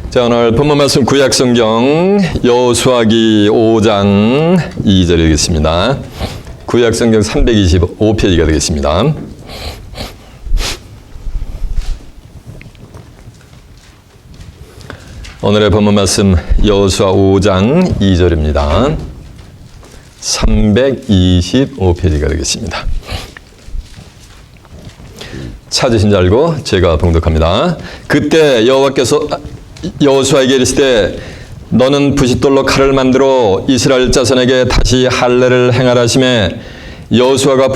자, 오늘 본문 말씀 구약성경 여호수아기 5장 2절이 되겠습니다. 구약성경 325페이지가 되겠습니다. 오늘의 본문 말씀 여호수아 5장 2절입니다. 325페이지가 되겠습니다. 찾으신 줄 알고 제가 봉독합니다. 그때 여호와께서 여호수아에게 이르시되 너는 부싯돌로 칼을 만들어 이스라엘 자손에게 다시 할례를 행하라 하시매 여호수아가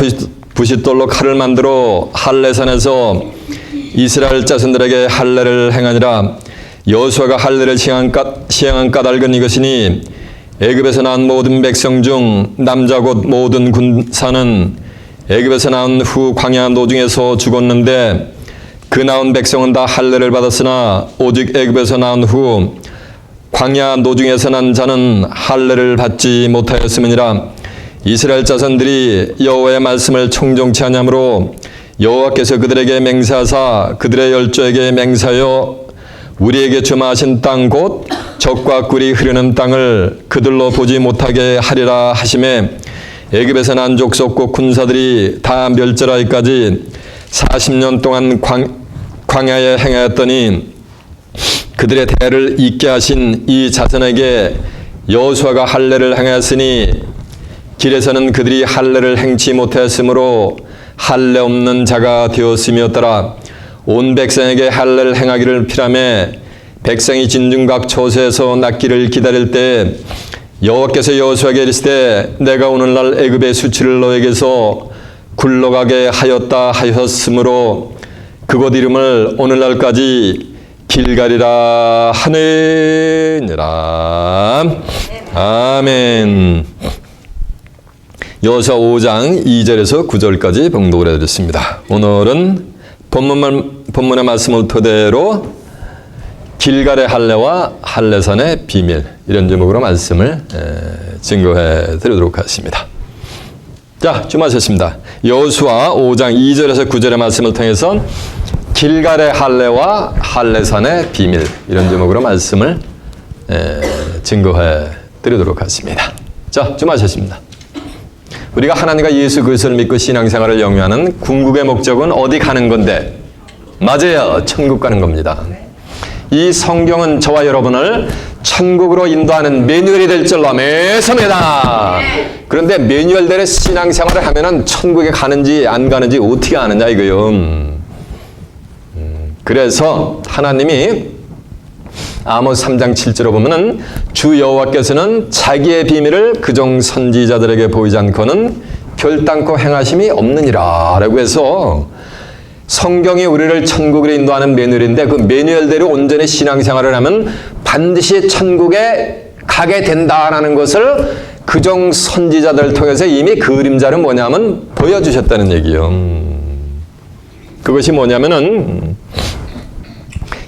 부싯돌로 칼을 만들어 할례산에서 이스라엘 자손들에게 할례를 행하니라. 여호수아가 할례를 시행한 까닭은 이것이니 애굽에서 나온 모든 백성 중 남자 곧 모든 군사는 애굽에서 나온 후 광야 노중에서 죽었는데 그 나온 백성은 다 할례를 받았으나 오직 애굽에서 나온 후 광야 노중에서 난 자는 할례를 받지 못하였음이니라. 이스라엘 자손들이 여호와의 말씀을 청종치 아니하므로 여호와께서 그들에게 맹세하사 그들의 열조에게 맹세하여 우리에게 주마하신 땅 곧 젖과 꿀이 흐르는 땅을 그들로 보지 못하게 하리라 하시매 애굽에서 난 족속 곧 군사들이 다 멸절하기까지 40년 동안 광야에 행하였더니 그들의 대를 잇게 하신 이 자손에게 여호수아가 할례를 행하였으니 길에서는 그들이 할례를 행치 못하였으므로 할례 없는 자가 되었음이었더라. 온 백성에게 할례를 행하기를 피라매 백성이 진중각 처소에서 낫기를 기다릴 때 여호와께서 여호수아에게 이르시되 내가 오늘날 애굽의 수치를 너에게서 굴러가게 하였다 하였으므로 그곳 이름을 오늘날까지 길갈이라 하느니라. 아멘. 여호수아 5장 2절에서 9절까지 봉독을 해드렸습니다. 오늘은 본문의 말씀을 토대로 길갈의 할례와 할례산의 비밀, 이런 제목으로 말씀을 증거해 드리도록 하겠습니다. 자, 주마셨습니다. 여호수아 5장 2절에서 9절의 말씀을 통해서 길갈의 할례와 할례산의 비밀, 이런 제목으로 말씀을 증거해 드리도록 하겠습니다. 자, 주마셨습니다. 우리가 하나님과 예수 그리스도를 믿고 신앙생활을 영위하는 궁극의 목적은 어디 가는 건데? 맞아요. 천국 가는 겁니다. 이 성경은 저와 여러분을 천국으로 인도하는 매뉴얼이 될 줄로 믿습니다. 그런데 매뉴얼대로 신앙생활을 하면은 천국에 가는지 안 가는지 어떻게 아느냐 이거요. 그래서 하나님이 아모스 3장 7절에 보면은 주 여호와께서는 자기의 비밀을 그종 선지자들에게 보이지 않고는 결단코 행하심이 없느니라 라고 해서 성경이 우리를 천국으로 인도하는 매뉴얼인데 그 매뉴얼대로 온전히 신앙생활을 하면 반드시 천국에 가게 된다라는 것을 그종 선지자들을 통해서 이미 그림자는 뭐냐면 보여주셨다는 얘기예요. 그것이 뭐냐면은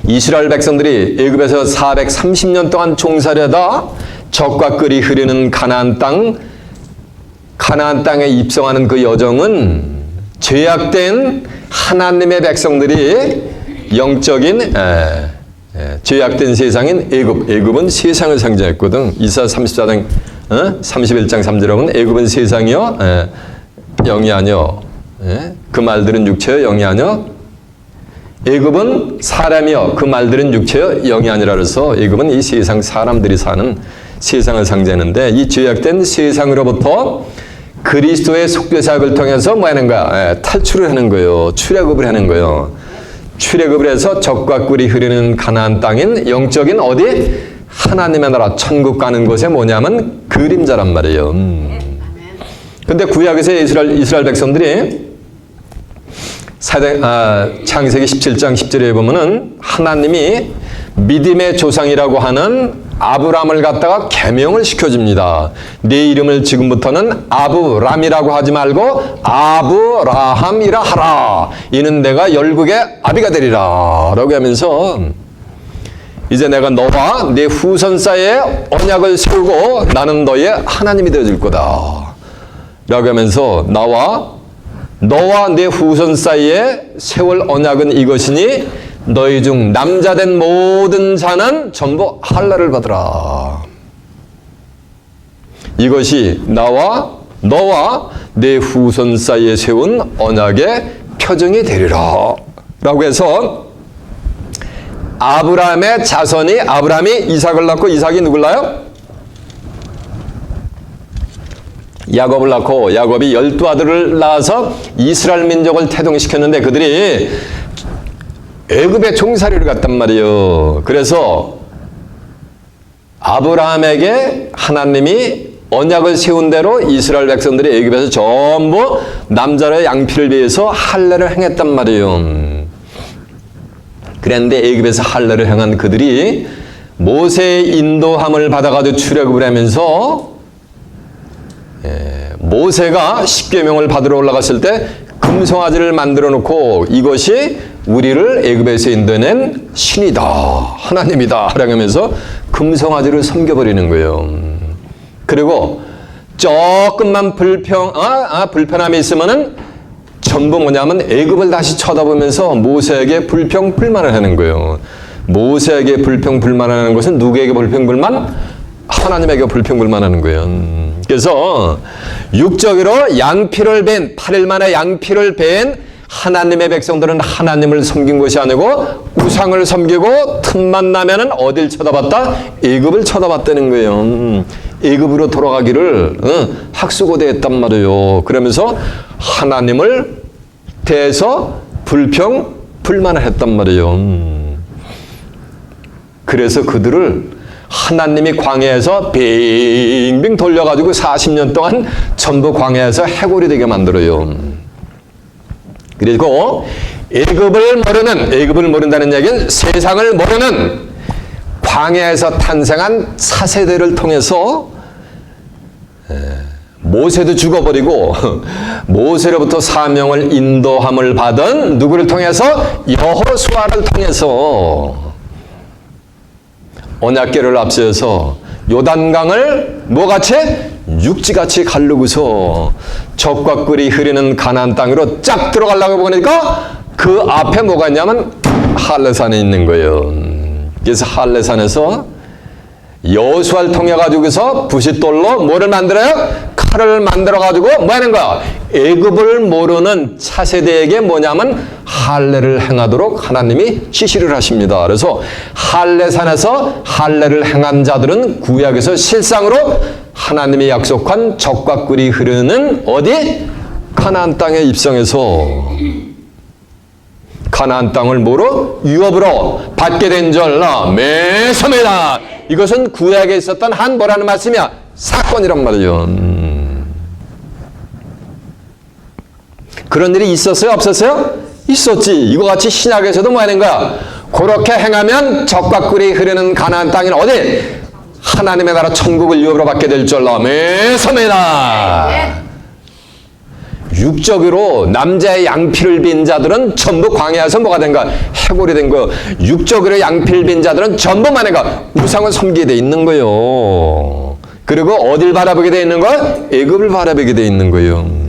이스라엘 백성들이 애굽에서 430년 동안 종살이하다 젖과 꿀이 흐르는 가나안 땅에 입성하는 그 여정은 죄악된 하나님의 백성들이 영적인 죄악된 세상인 애굽은 세상을 상징했거든. 이사야 34장 31장 3절에 보면 애굽은 세상이요 영이 아니요 그 말들은 육체요 영이 아니요 애굽은 사람이요 그 말들은 육체요 영이 아니라 그래서 애굽은 이 세상 사람들이 사는 세상을 상징하는데 이 죄악된 세상으로부터 그리스도의 속죄사역을 통해서 뭐 하는 거야? 탈출을 하는 거예요. 출애굽을 하는 거예요. 출애굽을 해서 젖과 꿀이 흐르는 가나안 땅인 영적인 어디? 하나님의 나라 천국 가는 곳에 뭐냐면 그림자란 말이에요. 근데 구약에서 이스라엘 백성들이 창세기 17장 10절에 보면은 하나님이 믿음의 조상이라고 하는 아브람을 갖다가 계명을 시켜줍니다. 네 이름을 지금부터는 아브람이라고 하지 말고 아브라함이라 하라. 이는 내가 열국의 아비가 되리라 라고 하면서 이제 내가 너와 네 후손 사이에 언약을 세우고 나는 너의 하나님이 되어줄 거다 라고 하면서 너와 내 후손 사이에 세월 언약은 이것이니 너희 중 남자된 모든 자는 전부 할례를 받으라. 이것이 나와 너와 내 후손 사이에 세운 언약의 표정이 되리라. 라고 해서 아브라함의 자손이 아브라함이 이삭을 낳고 이삭이 누굴 낳아요? 야곱을 낳고 야곱이 12아들을 낳아서 이스라엘 민족을 태동시켰는데 그들이 애굽의 종살이를 갔단 말이에요. 그래서 아브라함에게 하나님이 언약을 세운 대로 이스라엘 백성들이 애굽에서 전부 남자의 양피를 위해서 할례를 행했단 말이에요. 그런데 애굽에서 할례를 행한 그들이 모세의 인도함을 받아가지고 출애굽을 하면서 모세가 십계명을 받으러 올라갔을 때 금송아지를 만들어 놓고 이것이 우리를 애굽에서 인도해낸 신이다, 하나님이다 라고 하면서 금송아지를 섬겨버리는 거예요. 그리고 조금만 불편함이 있으면은 전부 뭐냐면 애굽을 다시 쳐다보면서 모세에게 불평불만을 하는 거예요. 모세에게 불평불만하는 것은 누구에게 불평불만? 하나님에게 불평불만하는 거예요. 그래서 육적으로 양피를 벤 8일 만에 양피를 벤 하나님의 백성들은 하나님을 섬긴 것이 아니고 우상을 섬기고 틈만 나면은 어딜 쳐다봤다? 애굽을 쳐다봤다는 거예요. 애굽으로 돌아가기를 학수고대했단 말이에요. 그러면서 하나님을 대해서 불평불만을 했단 말이에요. 그래서 그들을 하나님이 광야에서 빙빙 돌려가지고 40년 동안 전부 광야에서 해골이 되게 만들어요. 그리고 애굽을 모른다는 얘기는 세상을 모르는 광야에서 탄생한 차세대를 통해서 모세도 죽어버리고 모세로부터 사명을 인도함을 받은 누구를 통해서? 여호수아를 통해서 언약궤를 앞세워서 요단강을 뭐같이? 육지같이 가르고서 적과 꿀이 흐르는 가나안 땅으로 쫙 들어가려고 보니까 그 앞에 뭐가 있냐면 할례산에 있는 거예요. 그래서 할례산에서 여호수아를 통해 가지고서 부싯돌로 뭐를 만들어요? 칼을 만들어 가지고 뭐 하는 거야? 애굽을 모르는 차세대에게 뭐냐면 할례를 행하도록 하나님이 지시를 하십니다. 그래서 할례산에서 할례를 행한 자들은 구약에서 실상으로 하나님이 약속한 적과 꿀이 흐르는 어디? 가나안 땅에 입성해서 가나안 땅을 뭐로? 유업으로 받게 된 줄 매서매다. 이것은 구약에 있었던 한 뭐라는 말씀이야? 사건이란 말이죠. 그런 일이 있었어요? 없었어요? 있었지. 이거 같이 신약에서도 뭐 하는 거야? 그렇게 행하면 적과 꿀이 흐르는 가나안 땅인 어디? 하나님의 나라 천국을 유업으로 받게 될 줄로 매서매다. 육적으로 남자의 양피를 빈 자들은 전부 광야에서 뭐가 된 거야? 해골이 된 거예요. 육적으로 양피를 빈 자들은 전부 만해가 우상을 섬기게 돼 있는 거예요. 그리고 어딜 바라보게 돼 있는 거야? 애굽을 바라보게 돼 있는 거예요.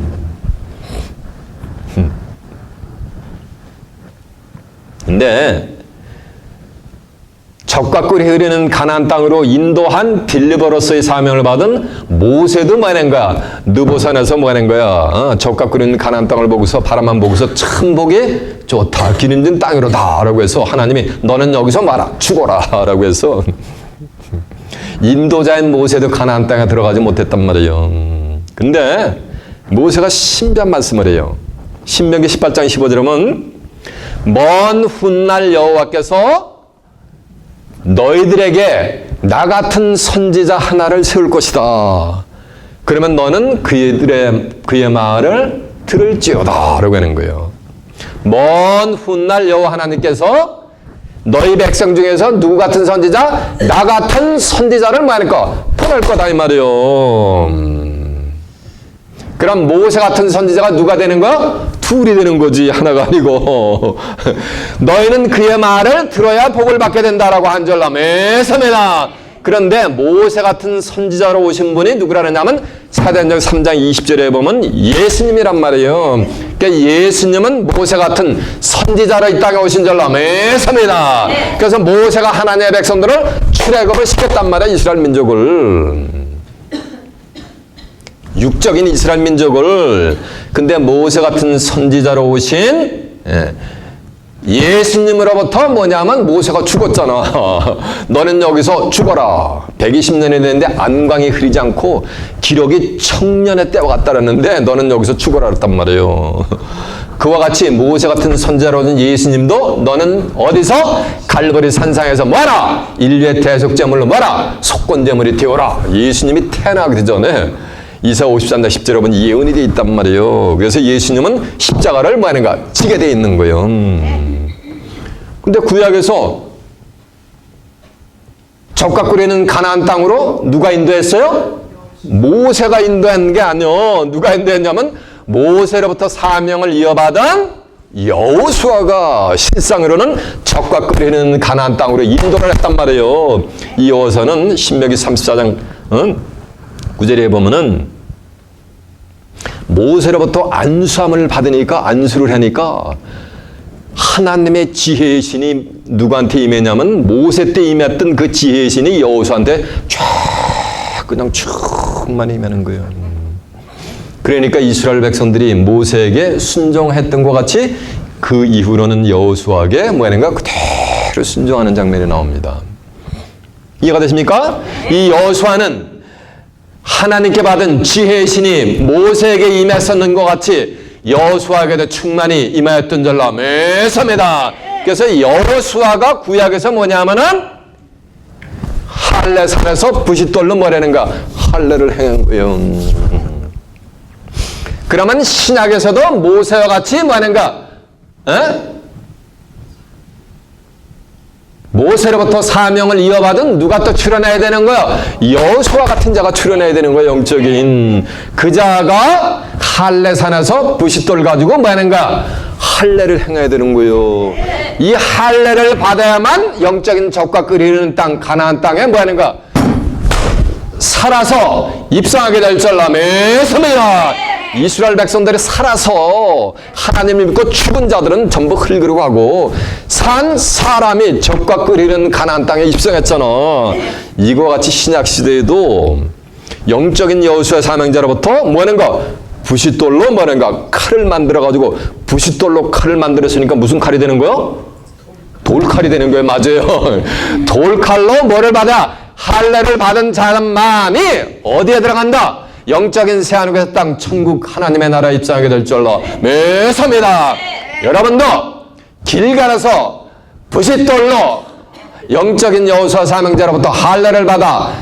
근데 적과 꿀이 흐르는 가나안 땅으로 인도한 빌리버로서의 사명을 받은 모세도 뭐 하는 거야? 느보산에서 뭐 하는 거야? 적과 꿀이 흐르는 가나안 땅을 보고서 바라만 보고서 참 보기 좋다. 기름진 땅이로다. 라고 해서 하나님이 너는 여기서 마라. 죽어라. 라고 해서 인도자인 모세도 가나안 땅에 들어가지 못했단 말이에요. 근데 모세가 신비한 말씀을 해요. 신명기 18장 15절에 보면 먼 훗날 여호와께서 너희들에게 나 같은 선지자 하나를 세울 것이다. 그러면 너는 그의 말을 들을지어다 라고 하는 거예요. 먼 훗날 여호와 하나님께서 너희 백성 중에서 누구 같은 선지자? 나 같은 선지자를 뭐 하니까? 보낼 거다 이 말이에요. 그럼 모세 같은 선지자가 누가 되는 거야? 둘이 되는 거지 하나가 아니고. 너희는 그의 말을 들어야 복을 받게 된다라고 한 줄로 매서매나. 그런데 모세 같은 선지자로 오신 분이 누구라냐면 사도행전 3장 20절에 보면 예수님이란 말이에요. 그러니까 예수님은 모세 같은 선지자로 이 땅에 오신 줄로 믿습니다. 그래서 모세가 하나님의 백성들을 출애굽을 시켰단 말이에요. 이스라엘 민족을. 육적인 이스라엘 민족을. 근데 모세 같은 선지자로 오신 예수님으로부터 뭐냐면 모세가 죽었잖아. 너는 여기서 죽어라. 120년이 됐는데 안광이 흐리지 않고 기록이 청년의 때와 같다라는데 너는 여기서 죽어라 그랬단 말이에요. 그와 같이 모세 같은 선지자로 오신 예수님도 너는 어디서 갈보리 산상에서 뭐하라? 인류의 대속제물로 뭐하라? 속건제물이 되어라. 예수님이 태어나기 전에 이사 53장 10절에 보면 예언이 되어 있단 말이에요. 그래서 예수님은 십자가를 뭐 하는가? 지게 되어 있는 거예요. 근데 구약에서 젓가 끓이는 가나안 땅으로 누가 인도했어요? 모세가 인도한 게 아니요. 누가 인도했냐면 모세로부터 사명을 이어받은 여호수아가 실상으로는 젓가 끓이는 가나안 땅으로 인도를 했단 말이에요. 이어서는 신명기 34장 9절에 보면은 모세로부터 안수함을 받으니까 안수를 하니까 하나님의 지혜의 신이 누구한테 임했냐면 모세 때 임했던 그 지혜의 신이 여호수아한테 쫙 그냥 충만히 임하는 거예요. 그러니까 이스라엘 백성들이 모세에게 순종했던 것 같이 그 이후로는 여호수아에게 뭐하는가 그대로 순종하는 장면이 나옵니다. 이해가 되십니까? 이 여호수아는 하나님께 받은 지혜의 신이 모세에게 임했었는 것 같이 여호수아에게도 충만히 임하였던 줄로 믿습니다. 그래서 여호수아가 구약에서 뭐냐면은 할례산에서 부싯돌로 뭐라는가 할례를 행한 거예요. 그러면 신약에서도 모세와 같이 뭐하는가? 모세로부터 사명을 이어받은 누가 또 출현해야 되는 거야? 여호수아 같은 자가 출현해야 되는 거야. 영적인 그 자가 할례산에서 부싯돌 가지고 뭐하는가? 할례를 행해야 되는 거예요. 이 할례를 받아야만 영적인 젓가 끓이는 땅 가나안 땅에 뭐하는가? 살아서 입성하게 될 줄로 믿습니다. 이스라엘 백성들이 살아서 하나님을 믿고 죽은 자들은 전부 흙으로 가고 산 사람이 젓가 끓이는 가나안 땅에 입성했잖아. 이와 같이 신약 시대에도 영적인 여호수아의 사명자로부터 뭐하는가? 부싯돌로 뭐하는가? 칼을 만들어가지고 부싯돌로 칼을 만들었으니까 무슨 칼이 되는 거요? 돌칼이 되는 거예요. 맞아요. 돌칼로 뭐를 받아? 할례를 받은 사람만이 어디에 들어간다? 영적인 새하늘의 땅 천국 하나님의 나라에 입성하게 될 줄로 믿습니다. 여러분도 길 가서 부싯돌로 영적인 여호수아 사명자로부터 할례를 받아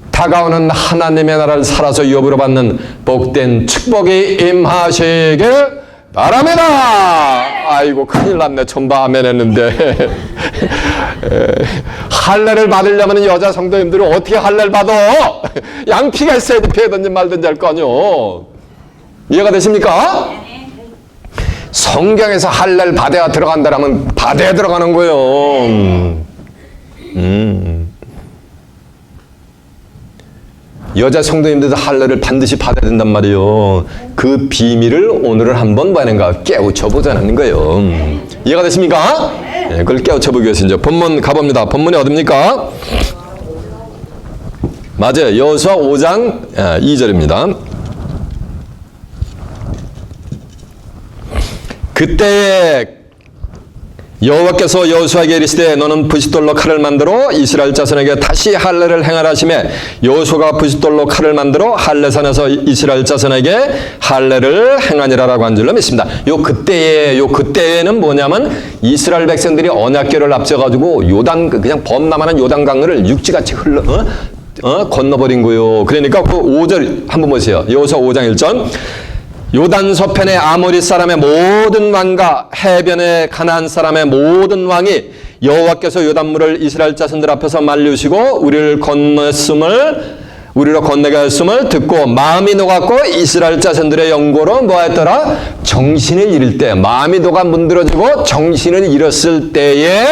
다가오는 하나님의 나라를 살아서 유업으로 받는 복된 축복이 임하시길 바랍니다. 아이고 큰일 났네. 전부 아멘 했는데 할례를 받으려면 여자 성도님들은 어떻게 할례를 받아? 양피가 있어야지 피하든지 말든지 할 거 아니요. 이해가 되십니까? 성경에서 할례를 받아야 들어간다라면 받아야 들어가는 거예요. 여자 성도님들도 할례를 반드시 받아야 된단 말이에요. 그 비밀을 오늘은 한번 뭐하는가 깨우쳐 보자는 거예요. 이해가 되십니까? 네, 그걸 깨우쳐 보기 위해서 이제 본문 가봅니다. 본문이 어딥니까? 맞아요. 여호수아 5장 2절입니다. 그때 여호와께서 여호수아에게 이르시되 너는 부싯돌로 칼을 만들어 이스라엘 자손에게 다시 할례를 행하라 하시매 여호수아가 부싯돌로 칼을 만들어 할례산에서 이스라엘 자손에게 할례를 행하니라라고 한 줄로 믿습니다. 요 그때에는 뭐냐면 이스라엘 백성들이 언약궤를 앞서가지고 요단 그냥 범람하는 요단강을 육지같이 건너버린 거예요. 그러니까 그 5절 한번 보세요. 여호수아 5장 1절 요단 서편의 아모리 사람의 모든 왕과 해변의 가나안 사람의 모든 왕이 여호와께서 요단물을 이스라엘 자손들 앞에서 만류시고 우리로 건너게 하였음을 듣고 마음이 녹았고 이스라엘 자손들의 영고로 뭐했더라? 정신을 잃을 때 마음이 녹아 문드러지고 정신을 잃었을 때에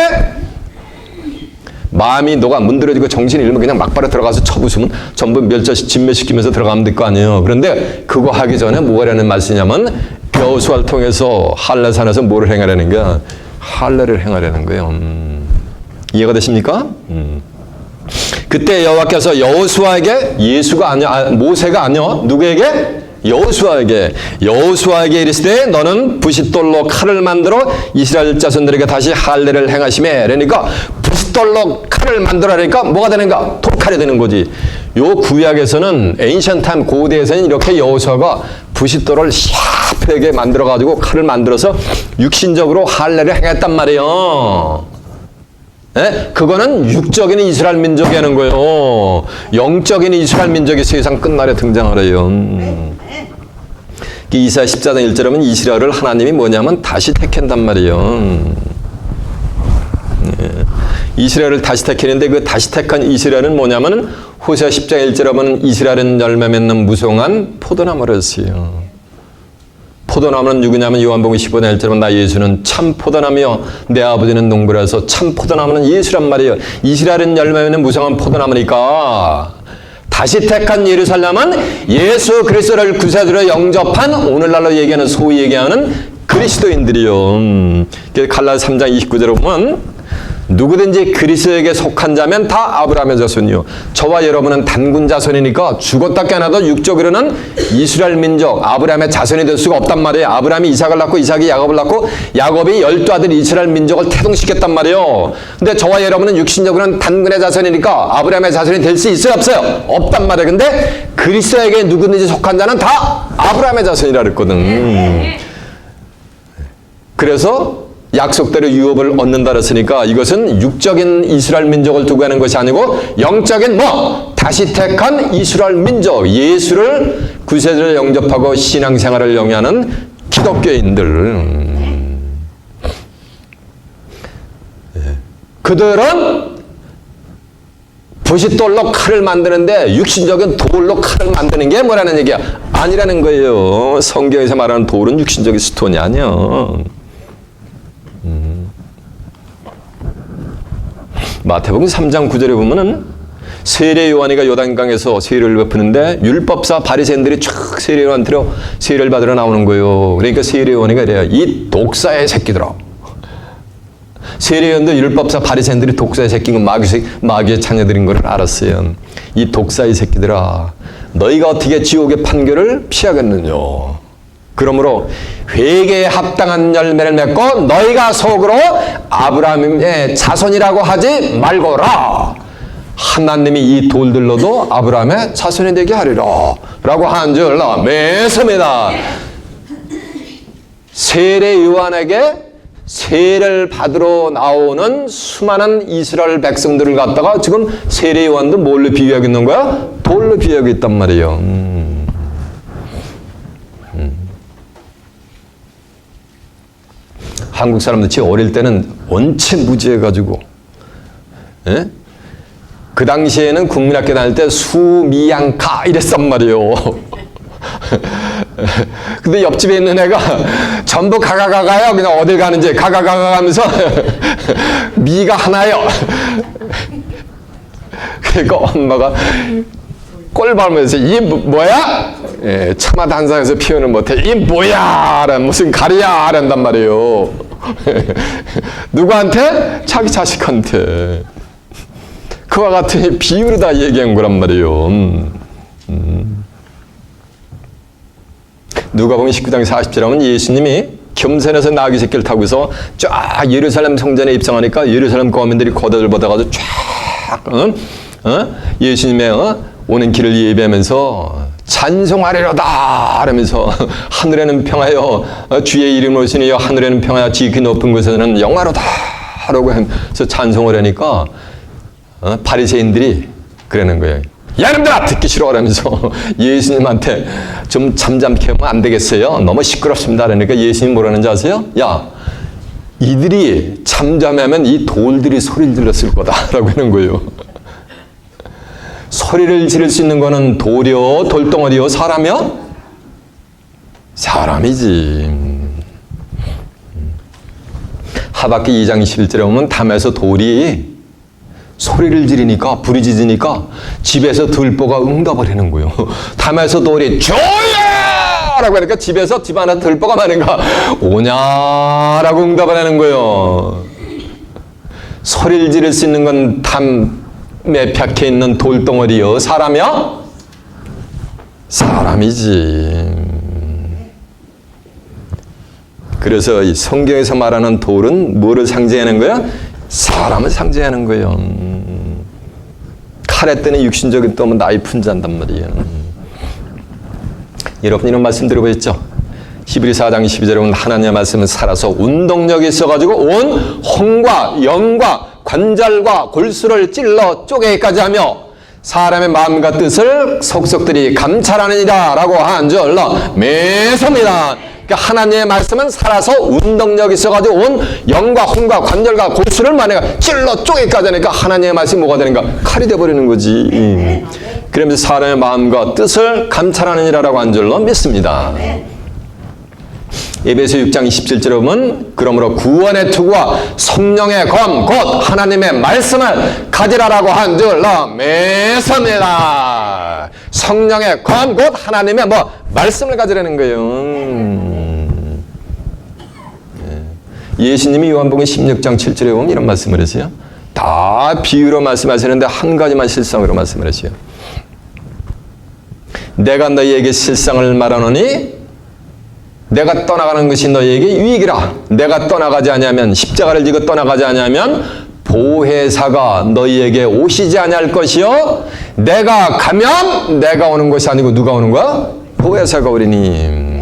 마음이 너가 문드러지고 정신이 잃으면 그냥 막바로 들어가서 쳐부수면 전부 진멸시키면서 들어가면 될 거 아니에요. 그런데 그거 하기 전에 뭐가 하라는 말씀이냐면 여호수아를 통해서 할례산에서 뭐를 행하라는 거야? 할례를 행하라는 거예요. 이해가 되십니까? 그때 여호와께서 여호수아에게 모세가 아니야. 누구에게? 여호수아에게 이르시되 너는 부싯돌로 칼을 만들어 이스라엘 자손들에게 다시 할례를 행하시매. 그러니까 부싯돌로 칼을 만들어라니까 뭐가 되는가? 돌칼이 되는 거지. 요 구약에서는 에인션트 타임 고대에서는 이렇게 여호수아가 부싯돌을 샤프하게 만들어 가지고 칼을 만들어서 육신적으로 할례를 행했단 말이에요. 예? 그거는 육적인 이스라엘 민족이 하는 거예요. 영적인 이스라엘 민족이 세상 끝날에 등장하래요. 이사야 14장 1절에 이스라엘을 하나님이 뭐냐면 다시 택한단 말이에요. 예. 이스라엘을 다시 택했는데 그 다시 택한 이스라엘은 뭐냐면 호세아 10장 1절에 보면 이스라엘은 열매 맺는 무성한 포도나무였어요. 포도나무는 누구냐면 요한복음 15장 1절에 나 예수는 참 포도나무요 내 아버지는 농부라서 참 포도나무는 예수란 말이에요. 이스라엘은 열매 맺는 무성한 포도나무니까 다시 택한 예루살렘은 예수 그리스도를 구세주로 영접한 오늘날로 얘기하는 소위 얘기하는 그리스도인들이요. 갈라디아 3장 29절에 보면 누구든지 그리스도에게 속한 자면 다 아브라함의 자손이요. 저와 여러분은 단군 자손이니까 죽었다 깨어나도 육적으로는 이스라엘 민족 아브라함의 자손이 될 수가 없단 말이에요. 아브라함이 이삭을 낳고 이삭이 야곱을 낳고 야곱이 12아들 이스라엘 민족을 태동시켰단 말이에요. 근데 저와 여러분은 육신적으로는 단군의 자손이니까 아브라함의 자손이 될 수 있어요? 없어요? 없단 말이에요. 근데 그리스도에게 누구든지 속한 자는 다 아브라함의 자손이라 그랬거든. 그래서 약속대로 유업을 얻는다 그랬으니까 이것은 육적인 이스라엘 민족을 두고 하는 것이 아니고 영적인 다시 택한 이스라엘 민족 예수를 구세주로 영접하고 신앙생활을 영위하는 기독교인들 그들은 부싯돌로 칼을 만드는데 육신적인 돌로 칼을 만드는 게 뭐라는 얘기야? 아니라는 거예요. 성경에서 말하는 돌은 육신적인 스톤이 아니야. 마태복음 3장 9절에 보면은 세례 요한이가 요단강에서 세례를 베푸는데 율법사 바리새인들이 쫙 세례 요한한테로 세례를 받으러 나오는 거예요. 그러니까 세례 요한이가 이래요. 이 독사의 새끼들아. 세례 요한도 율법사 바리새인들이 독사의 새끼인 마귀의 자녀들인 걸 알았어요. 이 독사의 새끼들아. 너희가 어떻게 지옥의 판결을 피하겠느냐. 그러므로 회개에 합당한 열매를 맺고 너희가 속으로 아브라함의 자손이라고 하지 말거라. 하나님이 이 돌들로도 아브라함의 자손이 되게 하리라 라고 한 줄 믿습니다. 세례 요한에게 세례를 받으러 나오는 수많은 이스라엘 백성들을 갖다가 지금 세례 요한도 뭘로 비유하고 있는 거야? 돌로 비유하고 있단 말이에요. 한국 사람들 지 어릴 때는 원체 무지해가지고, 예? 그 당시에는 국민학교 다닐 때 수미양가 이랬단 말이에요. 근데 옆집에 있는 애가 전부 가가가가요. 그냥 어딜 가는지 가가가가 하면서 미가 하나요. 그러니까 엄마가 꼴 밟으면서 이 뭐야? 예, 차마 단상에서 표현을 못해. 이 뭐야? 라는 무슨 가리야? 란단 말이에요. 누구한테? 자기 자식한테. 그와 같은 비유를 다 얘기한 거란 말이에요. 누가복음 19장 40절에 하면 예수님이 겸손해서 나귀 새끼를 타고서 쫙 예루살렘 성전에 입성하니까 예루살렘 거민들이 겉옷을 벗어가지고 쫙 예수님의 오는 길을 예배하면서 찬송하리로다 하면서 하늘에는 평하여 주의 이름 오시니여 하늘에는 평하여 지극히 높은 곳에는 영화로다 라고 하면서 찬송을 하니까 바리새인들이 그러는 거예요. 야, 이놈들아! 듣기 싫어! 라면서 예수님한테 좀 잠잠케 하면 안 되겠어요? 너무 시끄럽습니다. 그러니까 예수님 뭐라는지 아세요? 야, 이들이 잠잠하면 이 돌들이 소리를 질렀을 거다. 라고 하는 거예요. 소리를 지를 수 있는 거는 돌이요? 돌덩어리요? 사람이요? 사람이지. 하박기 2장 21절에 보면 담에서 돌이 소리를 지르니까, 부르짖으니까 집에서 들보가 응답을 하는 거예요. 담에서 돌이 조야! 라고 하니까 집에서 집 안에 들보가 많은가 오냐! 라고 응답을 하는 거예요. 소리를 지를 수 있는 건 담에 박혀 있는 돌덩어리요. 사람이야? 사람이지. 그래서 이 성경에서 말하는 돌은 뭐를 상징하는 거야? 사람을 상징하는 거예요. 칼에 뜨는 육신적인 또 나이픈 잔단 말이에요. 여러분 이런 말씀 들어보셨죠? 히브리서 4장 12절에 보면 하나님의 말씀은 살아서 운동력이 있어가지고 온 혼과 영과 관절과 골수를 찔러 쪼개기까지 하며 사람의 마음과 뜻을 속속들이 감찰하느니라 라고 한 줄로 매섭니다. 그러니까 하나님의 말씀은 살아서 운동력이 있어가지고 온 영과 혼과 관절과 골수를 만해가 찔러 쪼개기까지 하니까 하나님의 말씀이 뭐가 되는가? 칼이 돼버리는 거지. 그러면서 사람의 마음과 뜻을 감찰하느니라라고 한 줄로 믿습니다. 에베소 6장 27절에 보면 그러므로 구원의 투구와 성령의 검 곧 하나님의 말씀을 가지라라고 한 줄로 매섭니다. 성령의 검 곧 하나님의 말씀을 가지라는 거예요. 예수님이 요한복음 16장 7절에 보면 이런 말씀을 하세요. 다 비유로 말씀하시는데 한 가지만 실상으로 말씀을 하세요. 내가 너희에게 실상을 말하노니 내가 떠나가는 것이 너희에게 유익이라. 내가 떠나가지 아니하면 십자가를 지고 떠나가지 아니하면 보혜사가 너희에게 오시지 아니할 것이요 내가 가면 내가 오는 것이 아니고 누가 오는 거야? 보혜사가 오리니.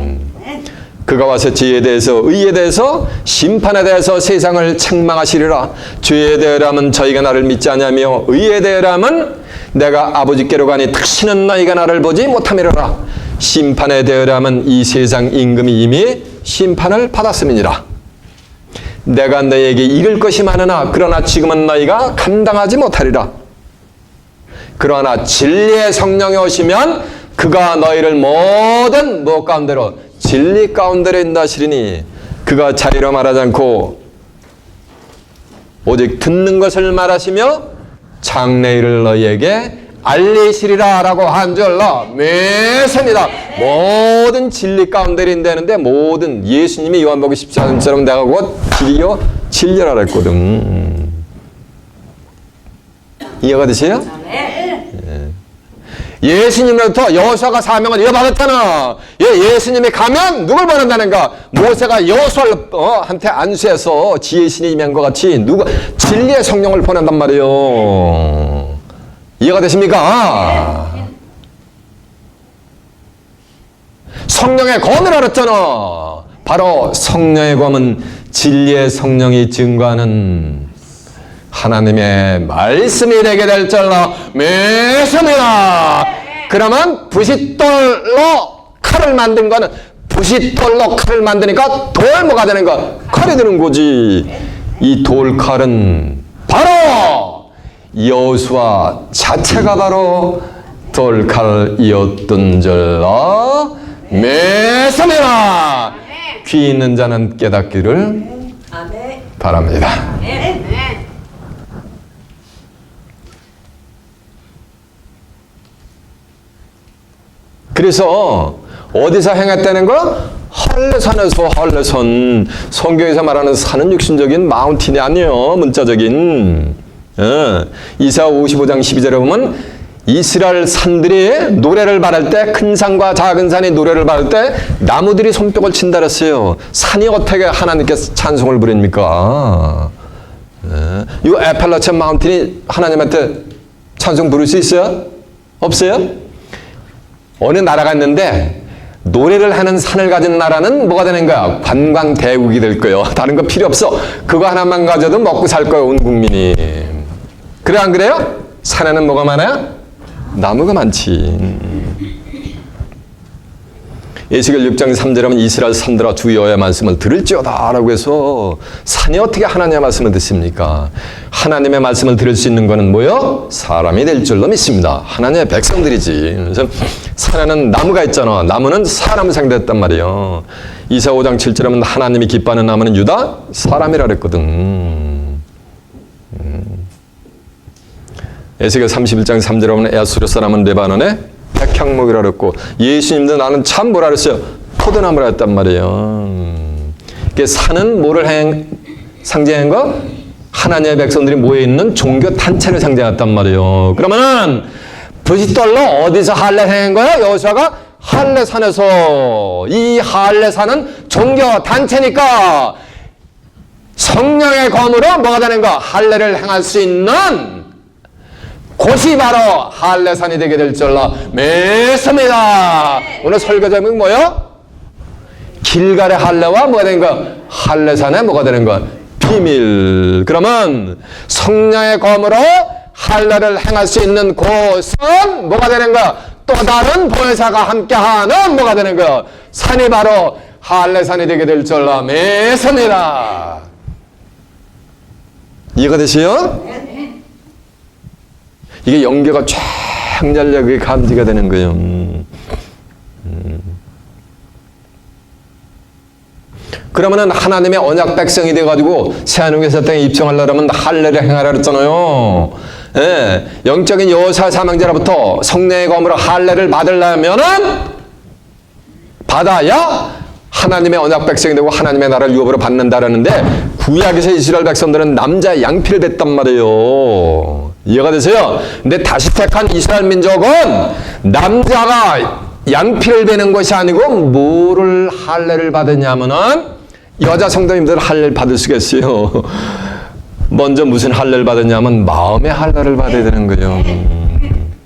그가 와서 죄에 대해서 의에 대해서 심판에 대해서 세상을 책망하시리라. 죄에 대하여라면 저희가 나를 믿지 아니하며 의에 대하여라면 내가 아버지께로 가니 다시는 너희가 나를 보지 못함이로라. 심판에 대하여라면 이 세상 임금이 이미 심판을 받았음이니라. 내가 너희에게 이를 것이 많으나 그러나 지금은 너희가 감당하지 못하리라. 그러나 진리의 성령이 오시면 그가 너희를 모든 무엇 가운데로 진리 가운데로 인도하시리니 그가 자유로 말하지 않고 오직 듣는 것을 말하시며 장래일을 너희에게 알리시리라 라고 한 줄로 매섭니다. 모든 진리 가운데로 인도하는데 모든 예수님이 요한복음 14장처럼 내가 곧 길이요 진리라 그랬거든. 이해가 되세요? 예수님으로부터 여호수아가 사명을 이어받았잖아. 예수님이 가면 누굴 보낸다는가? 모세가 여호수아한테 안수해서 지혜의 신이 임한 것 같이 누가 진리의 성령을 보낸단 말이에요. 이해가 되십니까? 성령의 검이라 그랬잖아. 바로 성령의 검은 진리의 성령이 증거하는 하나님의 말씀이 되게 될 줄로 믿습니다. 그러면 부싯돌로 칼을 만든 거는 부싯돌로 칼을 만드니까 돌모가 되는 거 칼이 되는 거지. 이 돌칼은 바로 여호수아 자체가 바로 돌칼이었던 줄로 믿습니다. 귀 있는 자는 깨닫기를 바랍니다. 그래서 어디서 행했다는 거? 할례산에서. 할례산. 성경에서 말하는 산은 육신적인 마운틴이 아니에요. 문자적인. 이사 55장 12절에 보면 이스라엘 산들이 노래를 바랄 때 큰 산과 작은 산이 노래를 바랄 때 나무들이 손뼉을 친다 그랬어요. 산이 어떻게 하나님께 찬송을 부릅니까? 이 에펠라천 마운틴이 하나님한테 찬송 부를 수 있어요? 없어요? 어느 나라가 있는데 노래를 하는 산을 가진 나라는 뭐가 되는 거야? 관광 대국이 될 거예요. 다른 거 필요 없어. 그거 하나만 가져도 먹고 살 거예요. 온 국민이. 그래 안 그래요? 산에는 뭐가 많아요? 나무가 많지. 에스겔 6장 3절에 하면 이스라엘 산들아 주 여호와의 말씀을 들을지어다 라고 해서 산이 어떻게 하나님의 말씀을 듣습니까? 하나님의 말씀을 들을 수 있는 거는 뭐요? 사람이 될 줄로 믿습니다. 하나님의 백성들이지. 그래서 산에는 나무가 있잖아. 나무는 사람을 상대했단 말이에요. 이사 5장 7절에 하면 하나님이 기뻐하는 나무는 유다 사람이라 그랬거든. 에스겔 31장 3절에 보면 에스로 사람은 레바논에 백향목이라 그랬고, 예수님도 나는 참 뭐라 그랬어요? 포도나무라 했단 말이에요. 산은 뭐를 상징한 거? 하나님의 백성들이 모여있는 종교 단체를 상징했단 말이에요. 그러면은 부싯돌로 어디서 할례 행한 거야? 여호수아가 할례산에서. 이 할례산은 종교 단체니까 성령의 검으로 뭐가 되는 거? 할례를 행할 수 있는 곳이 바로 할례산이 되게 될 줄로 믿습니다. 오늘 설교 제목이 뭐예요? 길갈의 할례와 뭐가 되는 거? 할례산에 뭐가 되는 거? 비밀. 그러면 성령의 검으로 할례를 행할 수 있는 곳은 뭐가 되는 거? 또 다른 보혜사가 함께하는 뭐가 되는 거? 산이 바로 할례산이 되게 될 줄로 믿습니다. 이해가 되시요? 이게 연계가 쫙 열려 그게 감지가 되는 거예요. 그러면은 하나님의 언약 백성이 돼가지고 새하늘에서 땅에 입성하려면 할례를 행하라 그랬잖아요. 예, 영적인 여호수아 사망자로부터 성령의 검으로 할례를 받으려면은 받아야 하나님의 언약 백성이 되고 하나님의 나라를 유업으로 받는다라는데, 구약에서 이스라엘 백성들은 남자 양피를 뱉단 말이에요. 이해가 되세요? 근데 다시 택한 이스라엘 민족은 남자가 양피를 베는 것이 아니고 뭐를 할례를 받았냐면은, 여자 성도님들 할례를 받을 수가 있어요. 먼저 무슨 할례를 받았냐면 마음의 할례를 받아야 되는 거예요.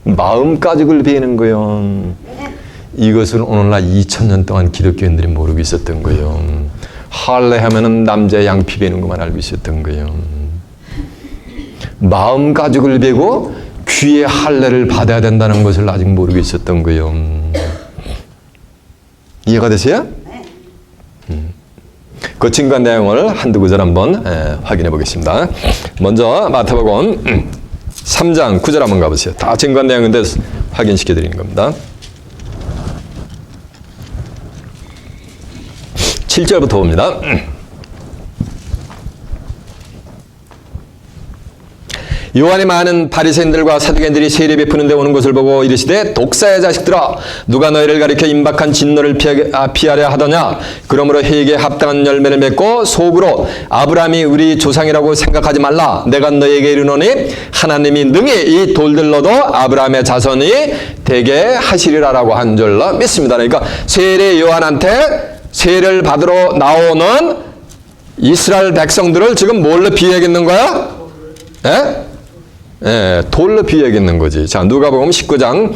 마음가죽을 베는 거예요. 이것을 오늘날 2000년 동안 기독교인들이 모르고 있었던 거예요. 할례 하면은 남자 양피 베는 것만 알고 있었던 거예요. 마음가죽을 베고 귀의 할례를 받아야 된다는 것을 아직 모르고 있었던 거예요. 이해가 되세요? 그 증거한 내용을 한두 구절 한번 확인해 보겠습니다. 먼저 마태복음 3장 9절 한번 가보세요. 다 증거한 내용인데 확인시켜 드리는 겁니다. 7절부터 봅니다. 요한이 많은 바리새인들과 사두개인들이 세례 베푸는 데 오는 것을 보고 이르시되, 독사의 자식들아, 누가 너희를 가리켜 임박한 진노를 피하려 하더냐? 그러므로 회개에 합당한 열매를 맺고 속으로 아브라함이 우리 조상이라고 생각하지 말라. 내가 너희에게 이르노니 하나님이 능히 이 돌들로도 아브라함의 자손이 되게 하시리라라고 한 줄로 믿습니다. 그러니까 세례 요한한테 세례를 받으러 나오는 이스라엘 백성들을 지금 뭘로 비유하겠는 거야? 예? 예, 돌로 비유하겠는 거지. 자, 누가복음 19장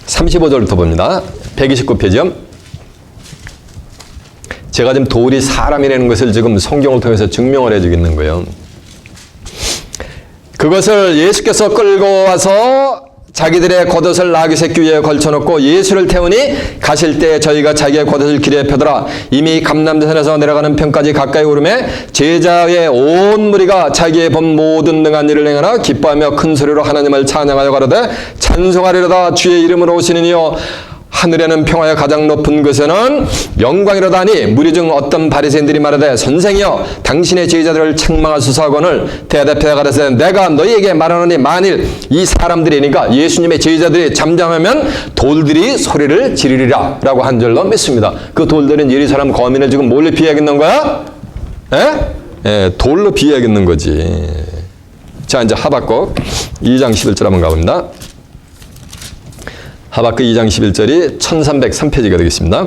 35절부터 봅니다. 129페이지요. 제가 지금 돌이 사람이라는 것을 지금 성경을 통해서 증명을 해주겠는 거예요. 그것을 예수께서 끌고 와서 자기들의 겉옷을 나귀 새끼 위에 걸쳐놓고 예수를 태우니 가실 때 저희가 자기의 겉옷을 길에 펴더라. 이미 감람산에서 내려가는 편까지 가까이 오르매 제자의 온 무리가 자기의 본 모든 능한 일을 행하나 기뻐하며 큰 소리로 하나님을 찬양하여 가로되, 찬송하리로다 주의 이름으로 오시는 이여, 하늘에는 평화의 가장 높은 곳에는 영광이로다 하니, 무리 중 어떤 바리새인들이 말하되, 선생이여 당신의 제자들을 책망하소서 하거늘 대답하여 가라사대, 내가 너희에게 말하노니 만일 이 사람들이니까 예수님의 제자들이 잠잠하면 돌들이 소리를 지르리라 라고 한 줄로 믿습니다. 그 돌들은 예루살렘 거민을 지금 뭘로 비유하겠는 거야? 예, 돌로 비유하겠는 거지. 자, 이제 하박국 2장 11절 한번 가봅니다. 하박국 2장 11절이 1303페이지가 되겠습니다.